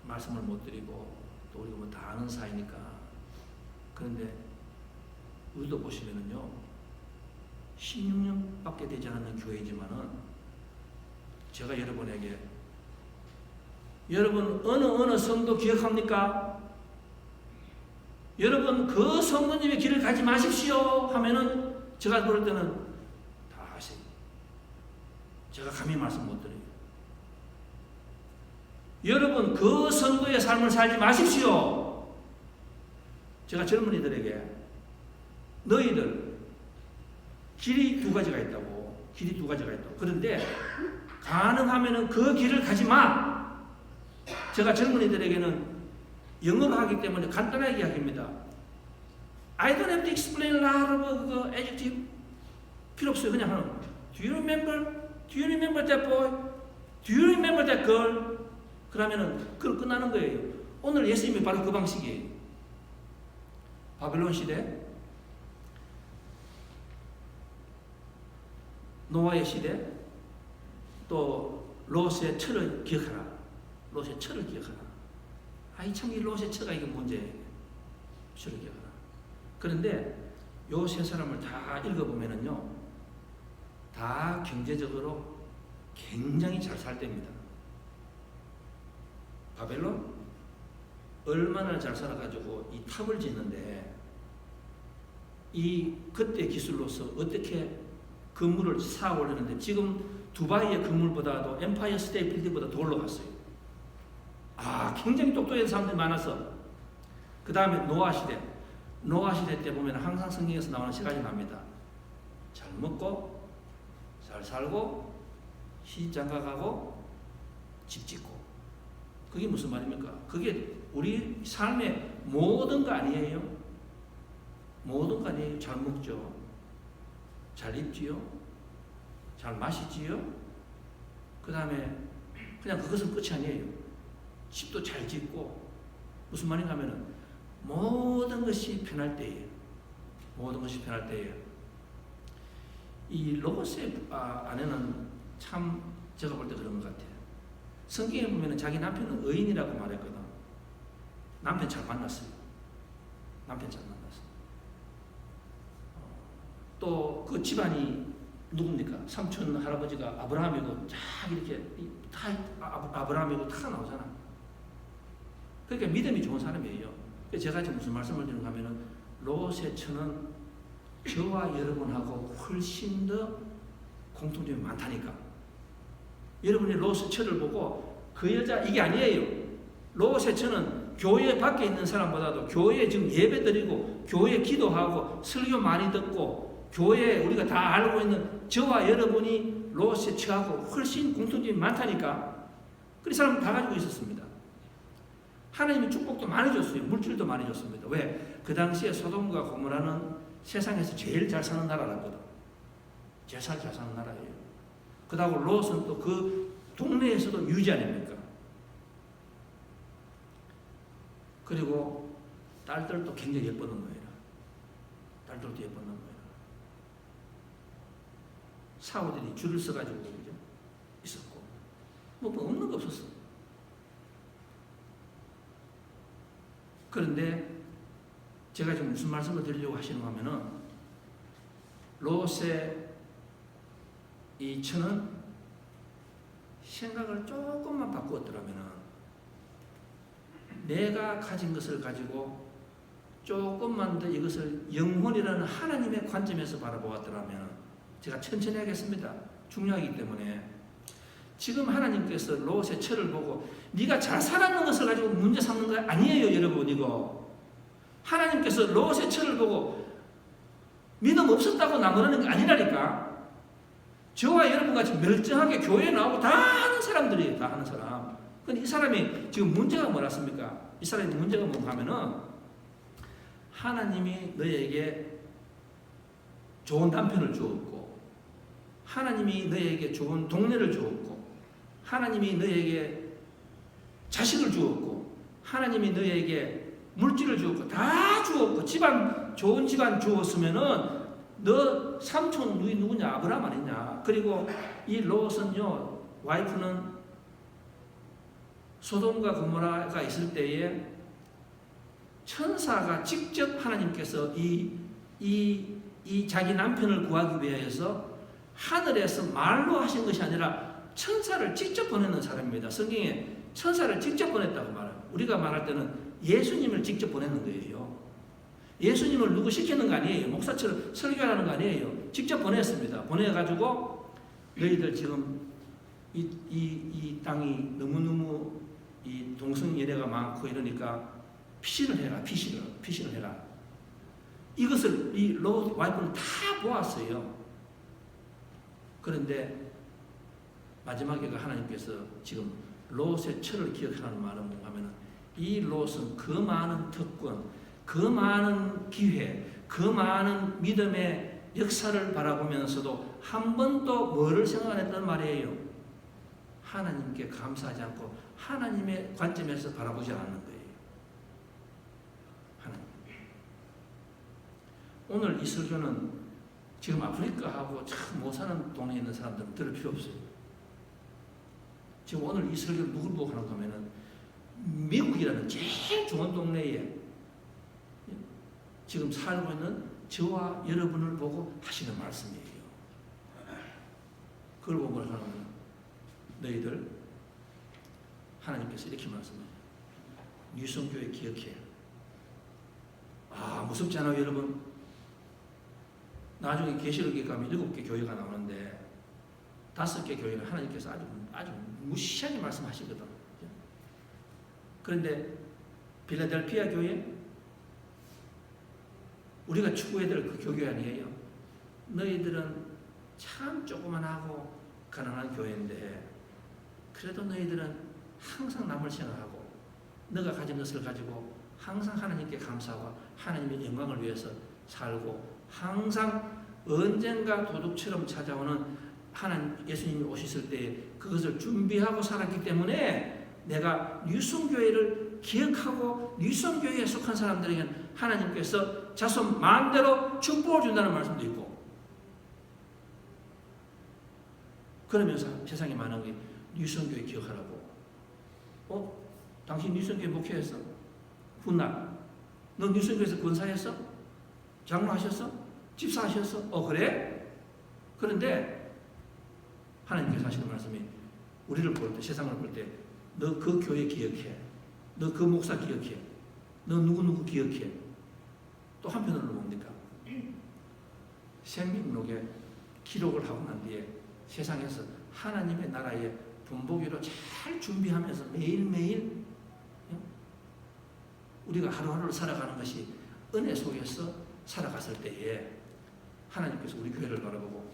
말씀을 못 드리고 또 우리가 뭐 다 아는 사이니까 그런데 우리도 보시면은요 16년밖에 되지 않는 교회이지만은 제가 여러분에게 여러분 어느 성도 기억합니까? 여러분 그 성도님의 길을 가지 마십시오 하면은 제가 그럴 때는 다 하세요. 제가 감히 말씀 못 드려요. 여러분 그 성도의 삶을 살지 마십시오. 제가 젊은이들에게 너희들 길이 두 가지가 있다고. 길이 두 가지가 있다고. 그런데 가능하면은 그 길을 가지 마. 제가 젊은이들에게는 영어로 하기 때문에 간단하게 이야기합니다. I don't have to explain a lot of adjective. 필요 없어요. 그냥 하는 거예요. Do you remember? Do you remember that boy? Do you remember that girl? 그러면은 그걸 끝나는 거예요. 오늘 예수님이 바로 그 방식이에요. 바벨론 시대, 노아의 시대, 또 롯의 철을 기억하라. 롯의 철을 기억하라. 아이 참 이 롯의 철가 이게 문제예요. 철을 기억하라. 그런데 요 세 사람을 다 읽어보면은요, 다 경제적으로 굉장히 잘 살 때입니다. 바벨론 얼마나 잘 살아가지고 이 탑을 짓는데 이 그때 기술로서 어떻게 건물을 쌓아 올리는데 지금 두바이의 건물보다도 엠파이어 스테이트 빌딩보다 더 올라갔어요. 굉장히 똑똑한 사람들이 많아서 그 다음에 노아 시대 때 보면 항상 성경에서 나오는 세 가지 나옵니다. 잘 먹고 잘 살고 시집장가가고 집 짓고. 그게 무슨 말입니까? 그게 우리 삶의 모든 거 아니에요? 모든 거 아니에요? 잘 먹죠. 잘 입지요. 잘 마시지요. 그 다음에 그냥 그것은 끝이 아니에요. 집도 잘 짓고. 무슨 말인가 하면은 모든 것이 편할 때예요. 모든 것이 편할 때예요. 이 롯의 아내는 참 제가 볼 때 그런 것 같아요. 성경에 보면 자기 남편은 의인이라고 말했거든. 남편 잘 만났어요. 남편 잘 만났어요. 또 그 집안이 누굽니까? 삼촌 할아버지가 아브라함이고 쫙 이렇게 다 아브라함이고 다 나오잖아. 그러니까 믿음이 좋은 사람이에요. 제가 지금 무슨 말씀을 드리는가 하면은 롯의 처는 저와 여러분하고 훨씬 더 공통점이 많다니까. 여러분이 롯의 처를 보고 그 여자 이게 아니에요. 롯의 처는 교회 밖에 있는 사람보다도 교회에 지금 예배 드리고 교회 기도하고 설교 많이 듣고 교회에 우리가 다 알고 있는 저와 여러분이 롯의 처하고 훨씬 공통점이 많다니까. 그 사람 다 가지고 있었습니다. 하나님이 축복도 많이 줬어요. 물질도 많이 줬습니다. 왜? 그 당시에 소돔과 고모라는 세상에서 제일 잘 사는 나라라거든. 제일 잘 사는 나라예요. 그다고 롯은 또 그 동네에서도 유지 아닙니까? 그리고 딸들도 굉장히 예뻤던 거예요. 딸들도 예뻤던 거예요. 사우들이 줄을 서가지고 그죠? 있었고 뭐 없는 거 없었어. 그런데 제가 지금 무슨 말씀을 드리려고 하시는가 하면은 롯의 이 처는 생각을 조금만 바꾸었더라면은 내가 가진 것을 가지고 조금만 더 이것을 영혼이라는 하나님의 관점에서 바라보았더라면 제가 천천히 하겠습니다. 중요하기 때문에 지금 하나님께서 롯의 처를 보고 네가 잘 살았는 것을 가지고 문제 삼는 거 아니에요, 여러분. 이거 하나님께서 롯의 처를 보고 믿음 없었다고 나무라는 게 아니라니까. 저와 여러분같이 멀쩡하게 교회에 나오고 다 하는 사람들이에요. 다 하는 사람. 근데 이 사람이 지금 문제가 뭐라습니까? 이 사람의 문제가 뭔가 하면은 하나님이 너에게 좋은 남편을 주었고 하나님이 너에게 좋은 동네를 주었고 하나님이 너에게 자식을 주었고 하나님이 너에게 물질을 주었고 다 주었고 집안 좋은 집안 주었으면은 너 삼촌 누구냐? 아브라함 아니냐? 그리고 이 롯은요 와이프는 소돔과 고모라가 있을 때에 천사가 직접 하나님께서 이 자기 남편을 구하기 위해서 하늘에서 말로 하신 것이 아니라 천사를 직접 보내는 사람입니다. 성경에 천사를 직접 보냈다고 말해요. 우리가 말할 때는 예수님을 직접 보내는 거예요. 예수님을 누구 시키는 거 아니에요. 목사처럼 설교하는 거 아니에요. 직접 보냈습니다. 보내가지고 너희들 지금 이 땅이 너무너무 이 동성연애가 많고 이러니까 피신을 해라. 피신을 해라. 이것을 이 롯 와이프는 다 보았어요. 그런데 마지막에 하나님께서 지금 롯의 처를 기억하는 말은 뭔가 하면 이 롯은 그 많은 특권, 그 많은 기회, 그 많은 믿음의 역사를 바라보면서도 한 번도 뭐를 생각했단 말이에요? 하나님께 감사하지 않고 하나님의 관점에서 바라보지 않는 거예요. 하나님. 오늘 이 설교는 지금 아프리카하고 참 못 사는 동네에 있는 사람들은 들을 필요 없어요. 지금 오늘 이 설교를 누굴 보고 하는 거면은 미국이라는 제일 좋은 동네에 지금 살고 있는 저와 여러분을 보고 하시는 말씀이에요. 그걸 보고 하는 거는 너희들 하나님께서 이렇게 말씀해요. 유성교회 기억해. 아, 무섭지 않아요, 여러분? 나중에 계시록에 가면 7개 교회가 나오는데 5개 교회는 하나님께서 아주 무시하게 말씀하시거든. 그런데 필라델피아 교회 우리가 추구해야 될 그 교회 아니에요. 너희들은 참 조그만하고 가난한 교회인데 그래도 너희들은 항상 남을 생각하고 너가 가진 것을 가지고 항상 하나님께 감사하고 하나님의 영광을 위해서 살고 항상 언젠가 도둑처럼 찾아오는 하나님 예수님이 오셨을 때 그것을 준비하고 살았기 때문에 내가 뉴성교회를 기억하고 뉴성교회에 속한 사람들에게는 하나님께서 자손 마음대로 축복을 준다는 말씀도 있고 그러면서 세상에 많은 게 뉴성교회 기억하라고. 당신 뉴성교회 목회했어? 훗날 너 뉴성교회에서 권사했어? 장로하셨어? 집사하셨어? 그래? 그런데 하나님께서 하시는 말씀이 우리를 볼 때, 세상을 볼 때 너 그 교회 기억해. 너 그 목사 기억해. 너 누구누구 기억해. 또 한편으로는 뭡니까? 생명록에 기록을 하고 난 뒤에 세상에서 하나님의 나라의 본보기로 잘 준비하면서 매일매일 우리가 하루하루를 살아가는 것이 은혜 속에서 살아갔을 때에 하나님께서 우리 교회를 바라보고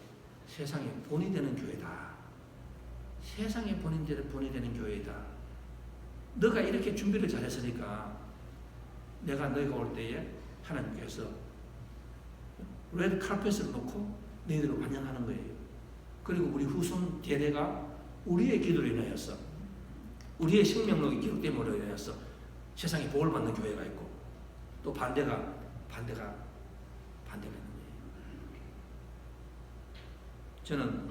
세상의 본이 되는 교회다. 세상의 본이 되는 교회이다. 너가 이렇게 준비를 잘했으니까 내가 너희가 올 때에 하나님께서 레드 카펫을 놓고 너희들을 환영하는 거예요. 그리고 우리 후손 대대가 우리의 기도로 인하여서 우리의 생명록이 기록됨으로 인하여서 세상에 복을 받는 교회가 있고 또 반대가 있는 거예요. 저는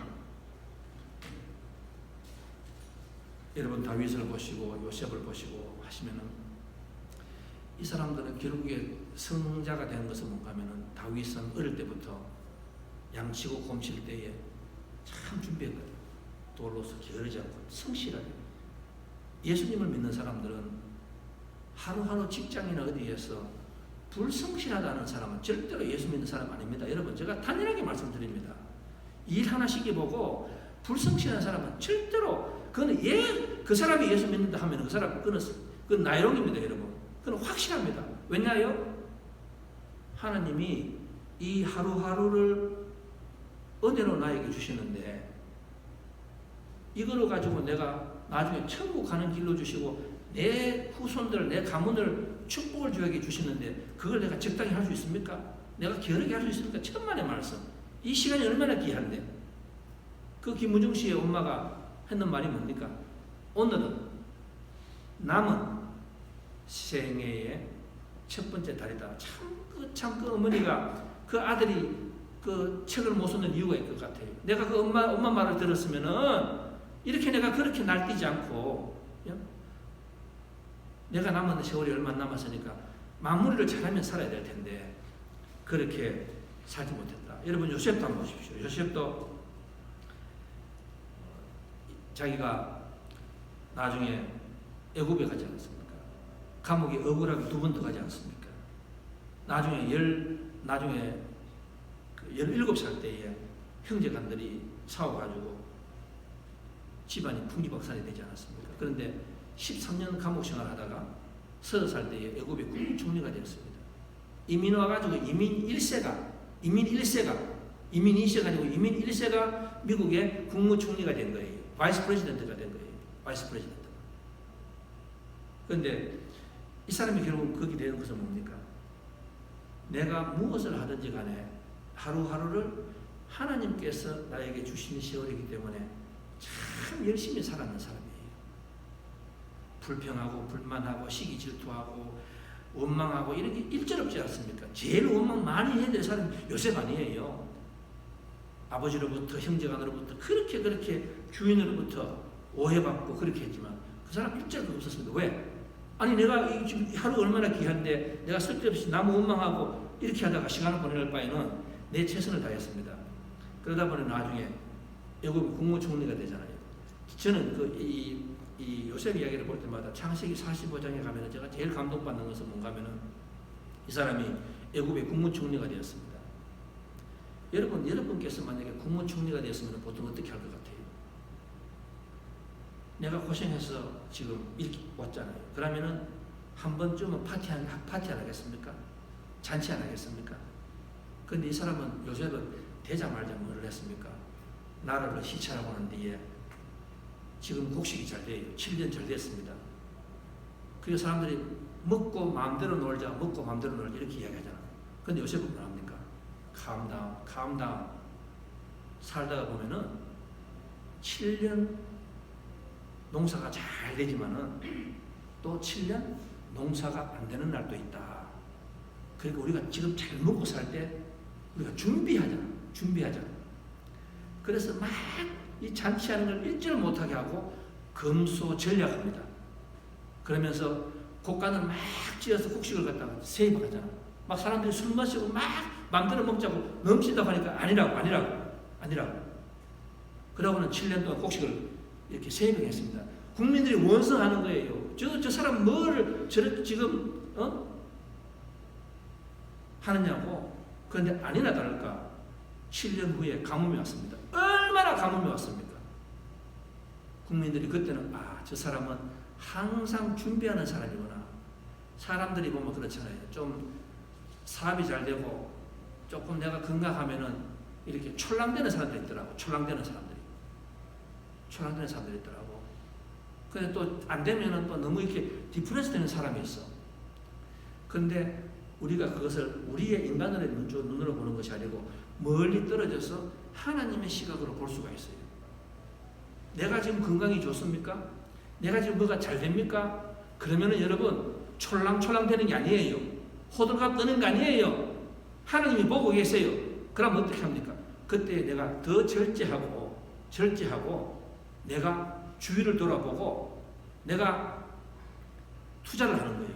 여러분 다윗을 보시고 요셉을 보시고 하시면은 이 사람들은 결국에 성자가 되는 것은 뭔가 하면은 다윗은 어릴 때부터 양치고 곰칠 때에 참 준비했거든요. 돌로서 게으르지 않고 성실하게. 예수님을 믿는 사람들은 하루하루 직장이나 어디에서 불성실하다는 사람은 절대로 예수 믿는 사람 아닙니다. 여러분 제가 단연하게 말씀드립니다. 일 하나씩 보고 불성실한 사람은 절대로 그는 그 사람이 예수 믿는다 하면 그 사람 그건 나이롱입니다. 여러분 그건 확실합니다. 왜냐하여 하나님이 이 하루하루를 은혜로 나에게 주시는데 이거를 가지고 내가 나중에 천국 가는 길로 주시고 내 후손들 내 가문을 축복을 주에게 주시는데 그걸 내가 적당히 할 수 있습니까? 내가 게으르게 할 수 있습니까? 천만의 말씀. 이 시간이 얼마나 귀한데 그 김무중 씨의 엄마가 했는 말이 뭡니까? 오늘은 남은 생애의 첫 번째 달이다. 참 그 어머니가 그 아들이 그 책을 못 쓰는 이유가 있을 것 같아요. 내가 그 엄마 말을 들었으면은 이렇게 내가 그렇게 날뛰지 않고 내가 남은 세월이 얼마 남았으니까 마무리를 잘하면 살아야 될 텐데 그렇게 살지 못했다. 여러분 요셉도 한번 보십시오. 요셉도 자기가 나중에 애굽에 가지 않았습니까? 감옥에 억울하게 2번 더 가지 않습니까? 나중에 17살 때에 형제간들이 싸워가지고 집안이 풍비박산이 되지 않았습니까? 그런데 13년 감옥 생활을 하다가 30살 때에 애굽의 국무총리가 되었습니다. 이민 와가지고 이민 1세가 아니고 이민 1세가 미국의 국무총리가 된 거예요. 바이스 프레지던트가 된 거예요. 바이스 프레지던트. 그런데 이 사람이 결국 그렇게 되는 것은 뭡니까? 내가 무엇을 하든지 간에 하루하루를 하나님께서 나에게 주신 세월이기 때문에 참 열심히 살았는 사람이에요. 불평하고 불만하고 시기 질투하고 원망하고 이런 게 일절없지 않습니까? 제일 원망 많이 해야 될 사람이 요셉 아니에요. 아버지로부터 형제간으로부터 그렇게 주인으로부터 오해받고 그렇게 했지만 그 사람 일절도 없었습니다. 왜? 아니 내가 지금 하루 얼마나 귀한데 내가 쓸데없이 나무 원망하고 이렇게 하다가 시간을 보낼 바에는 내 최선을 다했습니다. 그러다 보니 나중에 애굽 국무총리가 되잖아요. 저는 이 요셉 이야기를 볼 때마다 창세기 45장에 가면은 제가 제일 감동받는 것은 뭔가 하면은 이 사람이 애굽의 국무총리가 되었습니다. 여러분께서 만약에 국무총리가 되었으면 보통 어떻게 할 것 같아요? 내가 고생해서 지금 이렇게 왔잖아요. 그러면은 한 번쯤은 파티 안 하겠습니까? 잔치 안 하겠습니까? 근데 이 사람은 요셉은 되자마자 뭐를 했습니까? 나라를 시찰하고 난 뒤에 지금 곡식이 잘 돼요. 7년 잘 됐습니다. 그래서 사람들이 먹고 마음대로 놀자 이렇게 이야기하잖아요. 근데 요셉은 뭐 합니까? calm down. 살다가 보면은 7년 농사가 잘 되지만은 또 7년 농사가 안 되는 날도 있다. 그러니까 우리가 지금 잘 먹고 살 때 우리가 준비하자. 그래서 막 이 잔치하는 걸 일절 못하게 하고 금소전략합니다. 그러면서 곡간을 막 찧어서 곡식을 갖다가 세입하잖아. 막 사람들이 술 마시고 막 맘대로 먹자고 넘친다고 하니까 아니라고. 아니라고. 그러고는 7년 동안 곡식을 이렇게 세병했습니다. 국민들이 원성하는 거예요. 저 사람 뭘 저렇게 지금 하느냐고. 그런데 아니나 다를까 7년 후에 가뭄이 왔습니다. 얼마나 가뭄이 왔습니까? 국민들이 그때는 저 사람은 항상 준비하는 사람이구나. 사람들이 보면 그렇잖아요. 좀 사업이 잘 되고 조금 내가 건강하면은 이렇게 촐랑대는 사람들이 있더라고. 촐랑대는 사람들이 있더라고. 근데 또 안 되면은 또 너무 이렇게 디프레스 되는 사람이 있어. 근데 우리가 그것을 우리의 인간의 눈으로 보는 것이 아니고 멀리 떨어져서 하나님의 시각으로 볼 수가 있어요. 내가 지금 건강이 좋습니까? 내가 지금 뭐가 잘 됩니까? 그러면은 여러분 촐랑촐랑 되는 게 아니에요. 호들갑 떠는 게 아니에요. 하나님이 보고 계세요. 그럼 어떻게 합니까? 그때 내가 더 절제하고 내가 주위를 돌아보고 내가 투자를 하는 거예요.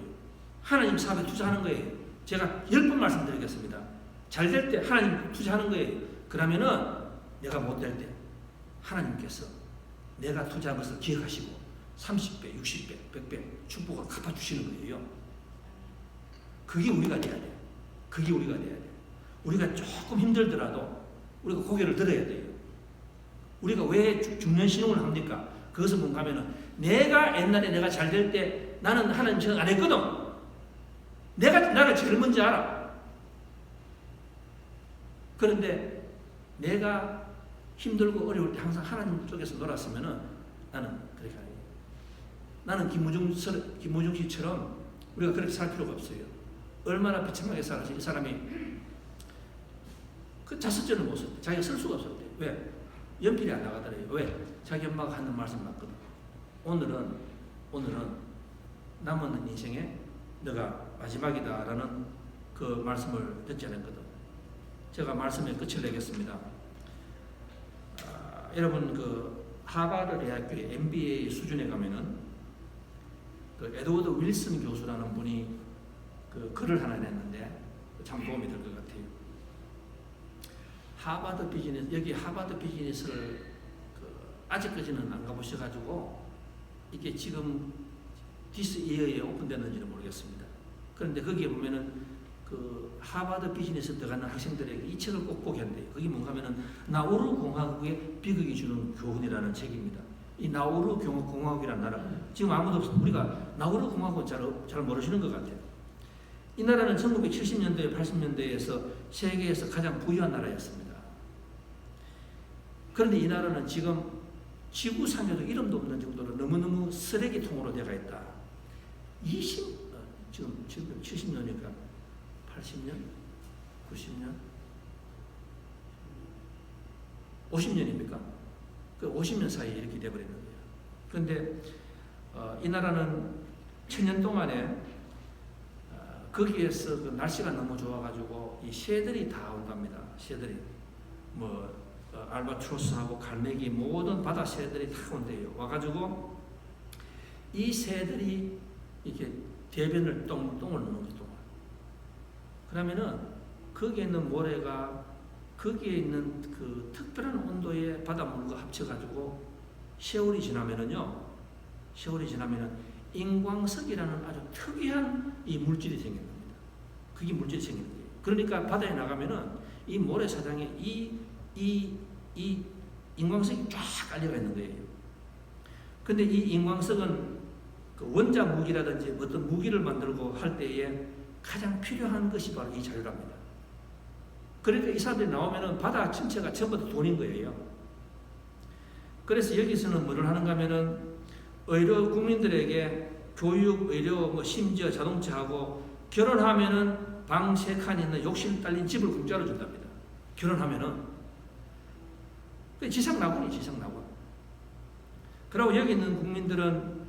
하나님 사업에 투자하는 거예요. 제가 10번 말씀드리겠습니다. 잘 될 때 하나님 투자하는 거예요. 그러면은 내가 못 될 때 하나님께서 내가 투자한 것을 기억하시고 30배, 60배, 100배 축복을 갚아주시는 거예요. 그게 우리가 돼야 돼요. 우리가 조금 힘들더라도 우리가 고개를 들어야 돼요. 우리가 왜 중년신용을 합니까? 그것은 뭔가 하면은 내가 옛날에 내가 잘 될 때 나는 하나님 생각 안 했거든. 내가 나를 제일 먼저 알아. 그런데 내가 힘들고 어려울 때 항상 하나님 쪽에서 놀았으면은 나는 그렇게 하는 거예요. 나는 김무중 씨처럼 우리가 그렇게 살 필요가 없어요. 얼마나 비참하게 살았지. 이 사람이 그 자습전을 못 썼대. 자기가 쓸 수가 없었대. 왜? 연필이 안 나가더래요. 왜? 자기 엄마가 하는 말씀 맞거든. 오늘은 남은 인생에 너가 마지막이다라는 그 말씀을 듣지 않았거든. 제가 말씀의 끝을 내겠습니다. 여러분 그 하버드 대학교의 MBA 수준에 가면은 그 에드워드 윌슨 교수라는 분이 그 글을 하나 냈는데 참 도움이 될 것 같아요. 여기 하버드 비즈니스를 아직까지는 안 가보셔가지고 이게 지금 디스 이어에 오픈됐는지는 모르겠습니다. 그런데 거기에 보면은 그 하버드 비즈니스 들어가는 학생들에게 이 책을 꼭 보게 한대요. 그게 뭔가 하면은 나우루 공화국의 비극이 주는 교훈이라는 책입니다. 이 나우루 공화국이라는 나라 지금 아무도 없어요. 우리가 나우루 공화국 잘 모르시는 것 같아요. 이 나라는 1970년대 80년대에서 세계에서 가장 부유한 나라였습니다. 그런데 이 나라는 지금 지구상에도 이름도 없는 정도로 너무너무 쓰레기통으로 되어 있다. 지금 70년이니까 80년? 90년? 50년입니까? 그 50년 사이에 이렇게 되어버리는 거예요. 그런데 이 나라는 천년 동안에 거기에서 그 날씨가 너무 좋아가지고 이 새들이 다 온답니다. 새들이 알바트로스하고 갈매기 모든 바다 새들이 다 온대요. 와가지고 이 새들이 이렇게 대변을 똥을 넣는 거죠. 그러면은 거기에 있는 모래가 거기에 있는 그 특별한 온도의 바닷물과 합쳐가지고 세월이 지나면은 인광석이라는 아주 특이한 이 물질이 생긴 겁니다. 그게 물질이 생기는 거예요. 그러니까 바다에 나가면은 이 모래사장에 이 인광석이 쫙 깔려가 있는 거예요. 근데 이 인광석은 그 원자 무기라든지 어떤 무기를 만들고 할 때에 가장 필요한 것이 바로 이 자료랍니다. 그러니까 이 사람들이 나오면은 바다 전체가 전부 다 돈인 거예요. 그래서 여기서는 뭐를 하는가 하면은 의료 국민들에게 교육, 의료, 심지어 자동차하고 결혼하면은 방 3칸 있는 욕실 딸린 집을 공짜로 준답니다. 결혼하면은. 지상낙원이 지상낙원. 그리고 여기 있는 국민들은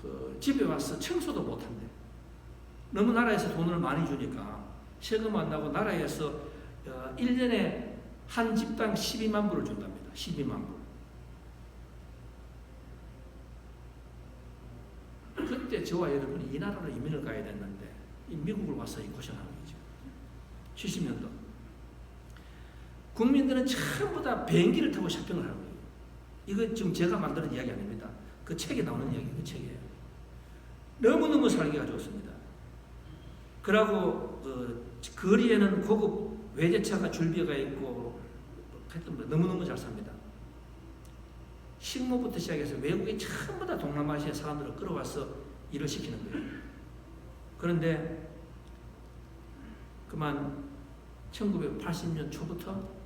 그 집에 와서 청소도 못한대. 너무 나라에서 돈을 많이 주니까 세금 안 나고 나라에서 1년에 한 집당 12만 불을 준답니다. 12만 불. 그때 저와 여러분이 이 나라로 이민을 가야 됐는데 이 미국을 와서 이 고생하는 거죠. 70년도. 국민들은 전부 다 비행기를 타고 쇼핑을 하는 거예요. 이거 지금 제가 만드는 이야기 아닙니다. 그 책에 나오는 이야기, 그 책이에요. 너무너무 살기가 좋습니다. 그러고 거리에는 고급 외제차가 줄비어가 있고 하여튼 너무너무 잘 삽니다. 식모부터 시작해서 외국에 전부 다 동남아시아 사람들을 끌어와서 일을 시키는 거예요. 그런데 그만 1980년 초부터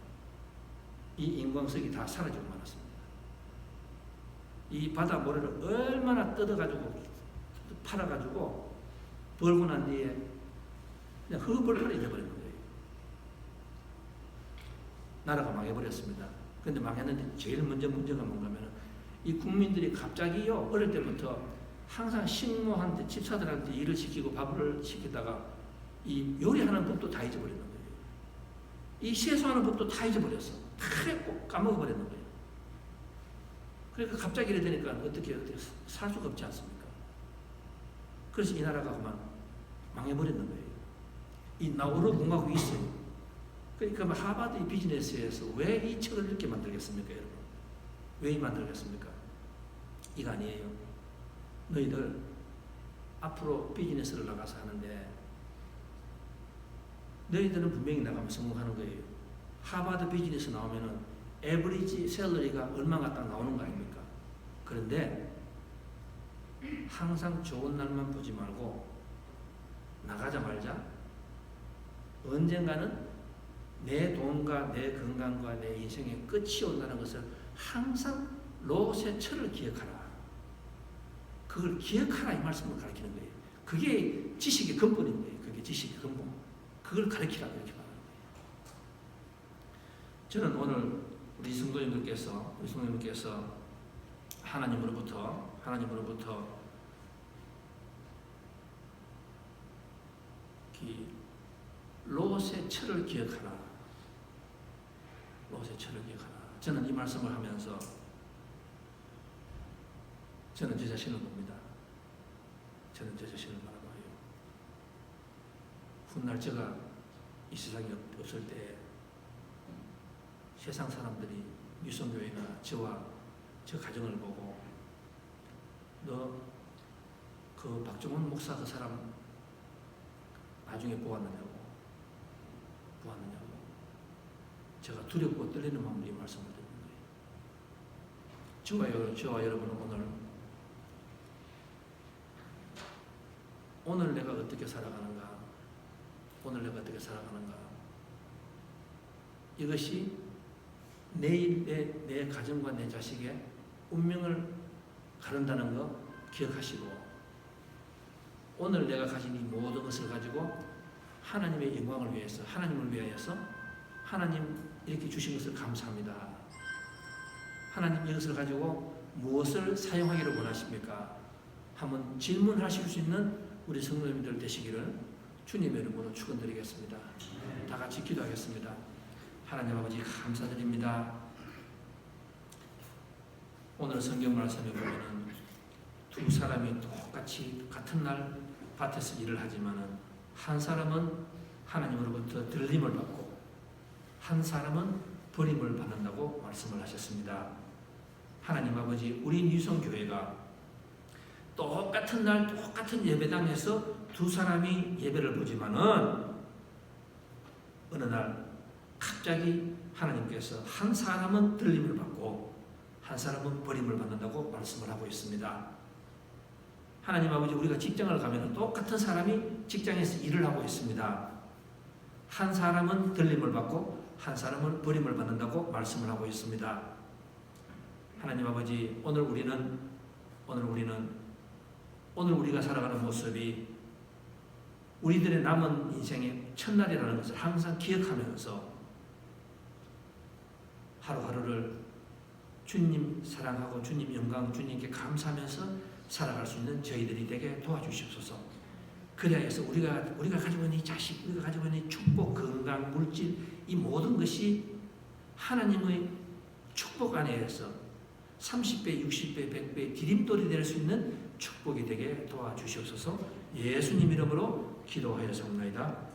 이 인공석이 다 사라지고 말았습니다. 이 바다 모래를 얼마나 뜯어가지고 팔아가지고 벌고 난 뒤에 그냥 흙벌판이 되어버린 거예요. 나라가 망해버렸습니다. 그런데 망했는데 제일 먼저 문제가 뭔가 하면 이 국민들이 갑자기요 어릴 때부터 항상 식모한테 집사들한테 일을 시키고 밥을 시키다가 이 요리하는 법도 다 잊어버리는 거예요. 이 세수하는 법도 다 잊어버렸어. 다 까먹어버리는 거예요. 그러니까 갑자기 이래 되니까 어떻게 살 수가 없지 않습니까? 그래서 이 나라가 그만 망해버리는 거예요. 이 나우루 공화국이 있어요. 그러니까 하버드 비즈니스에서 왜 이 책을 이렇게 만들겠습니까, 여러분? 왜 만들겠습니까? 이거 아니에요. 너희들 앞으로 비즈니스를 나가서 하는데 너희들은 분명히 나가면 성공하는 거예요. 하버드 비즈니스 나오면은 에버리지 샐러리가 얼마가 딱 나오는 거 아닙니까? 그런데 항상 좋은 날만 보지 말고 나가자마자 언젠가는 내 돈과 내 건강과 내 인생의 끝이 온다는 것을 항상 롯의 철을 기억하라. 그걸 기억하라 이 말씀을 가르치는 거예요. 그게 지식의 근본인 거예요. 그게 지식의 근본. 그걸 가르치라고 이렇게 말하는 거예요. 저는 오늘 우리 성도님들께서 하나님으로부터 롯의 철을 기억하라. 롯의 철을 기억하라. 저는 이 말씀을 하면서 저는 제 자신을 봅니다. 저는 제 자신을 바라봐요. 훗날 제가 이 세상에 없을 때 세상 사람들이 유성교회나 저와 저 가정을 보고 너 그 박정훈 목사 그 사람 나중에 보았느냐고 제가 두렵고 떨리는 마음으로 이 말씀을 드리는 거예요. 저와 여러분은 오늘 내가 어떻게 살아가는가, 이것이 내일의 내 가정과 내 자식의 운명을 가른다는 거 기억하시고, 오늘 내가 가진 이 모든 것을 가지고 하나님의 영광을 위해서, 하나님을 위하여서 하나님 이렇게 주신 것을 감사합니다. 하나님 이것을 가지고 무엇을 사용하기를 원하십니까? 한번 질문하실 수 있는 우리 성도님들 되시기를 주님의 이름으로 축원드리겠습니다. 다 같이 기도하겠습니다. 하나님 아버지 감사드립니다. 오늘 성경 말씀에 보면은 두 사람이 똑같이 같은 날 밭에서 일을 하지만은 한 사람은 하나님으로부터 들림을 받고 한 사람은 버림을 받는다고 말씀을 하셨습니다. 하나님 아버지, 우리 유성교회가 똑같은 날 똑같은 예배당에서 두 사람이 예배를 보지만은 어느 날 갑자기 하나님께서 한 사람은 들림을 받고 한 사람은 버림을 받는다고 말씀을 하고 있습니다. 하나님 아버지, 우리가 직장을 가면 똑같은 사람이 직장에서 일을 하고 있습니다. 한 사람은 들림을 받고 한 사람은 버림을 받는다고 말씀을 하고 있습니다. 하나님 아버지, 오늘 우리가 살아가는 모습이 우리들의 남은 인생의 첫날이라는 것을 항상 기억하면서 하루하루를 주님 사랑하고 주님 영광, 주님께 감사하면서 살아갈 수 있는 저희들이 되게 도와주시옵소서. 그래야 해서 우리가 가지고 있는 이 자식, 우리가 가지고 있는 이 축복, 건강, 물질, 이 모든 것이 하나님의 축복 안에서 30배, 60배, 100배 디딤돌이 될 수 있는 축복이 되게 도와주시옵소서. 예수님 이름으로 기도하여 옵나이다.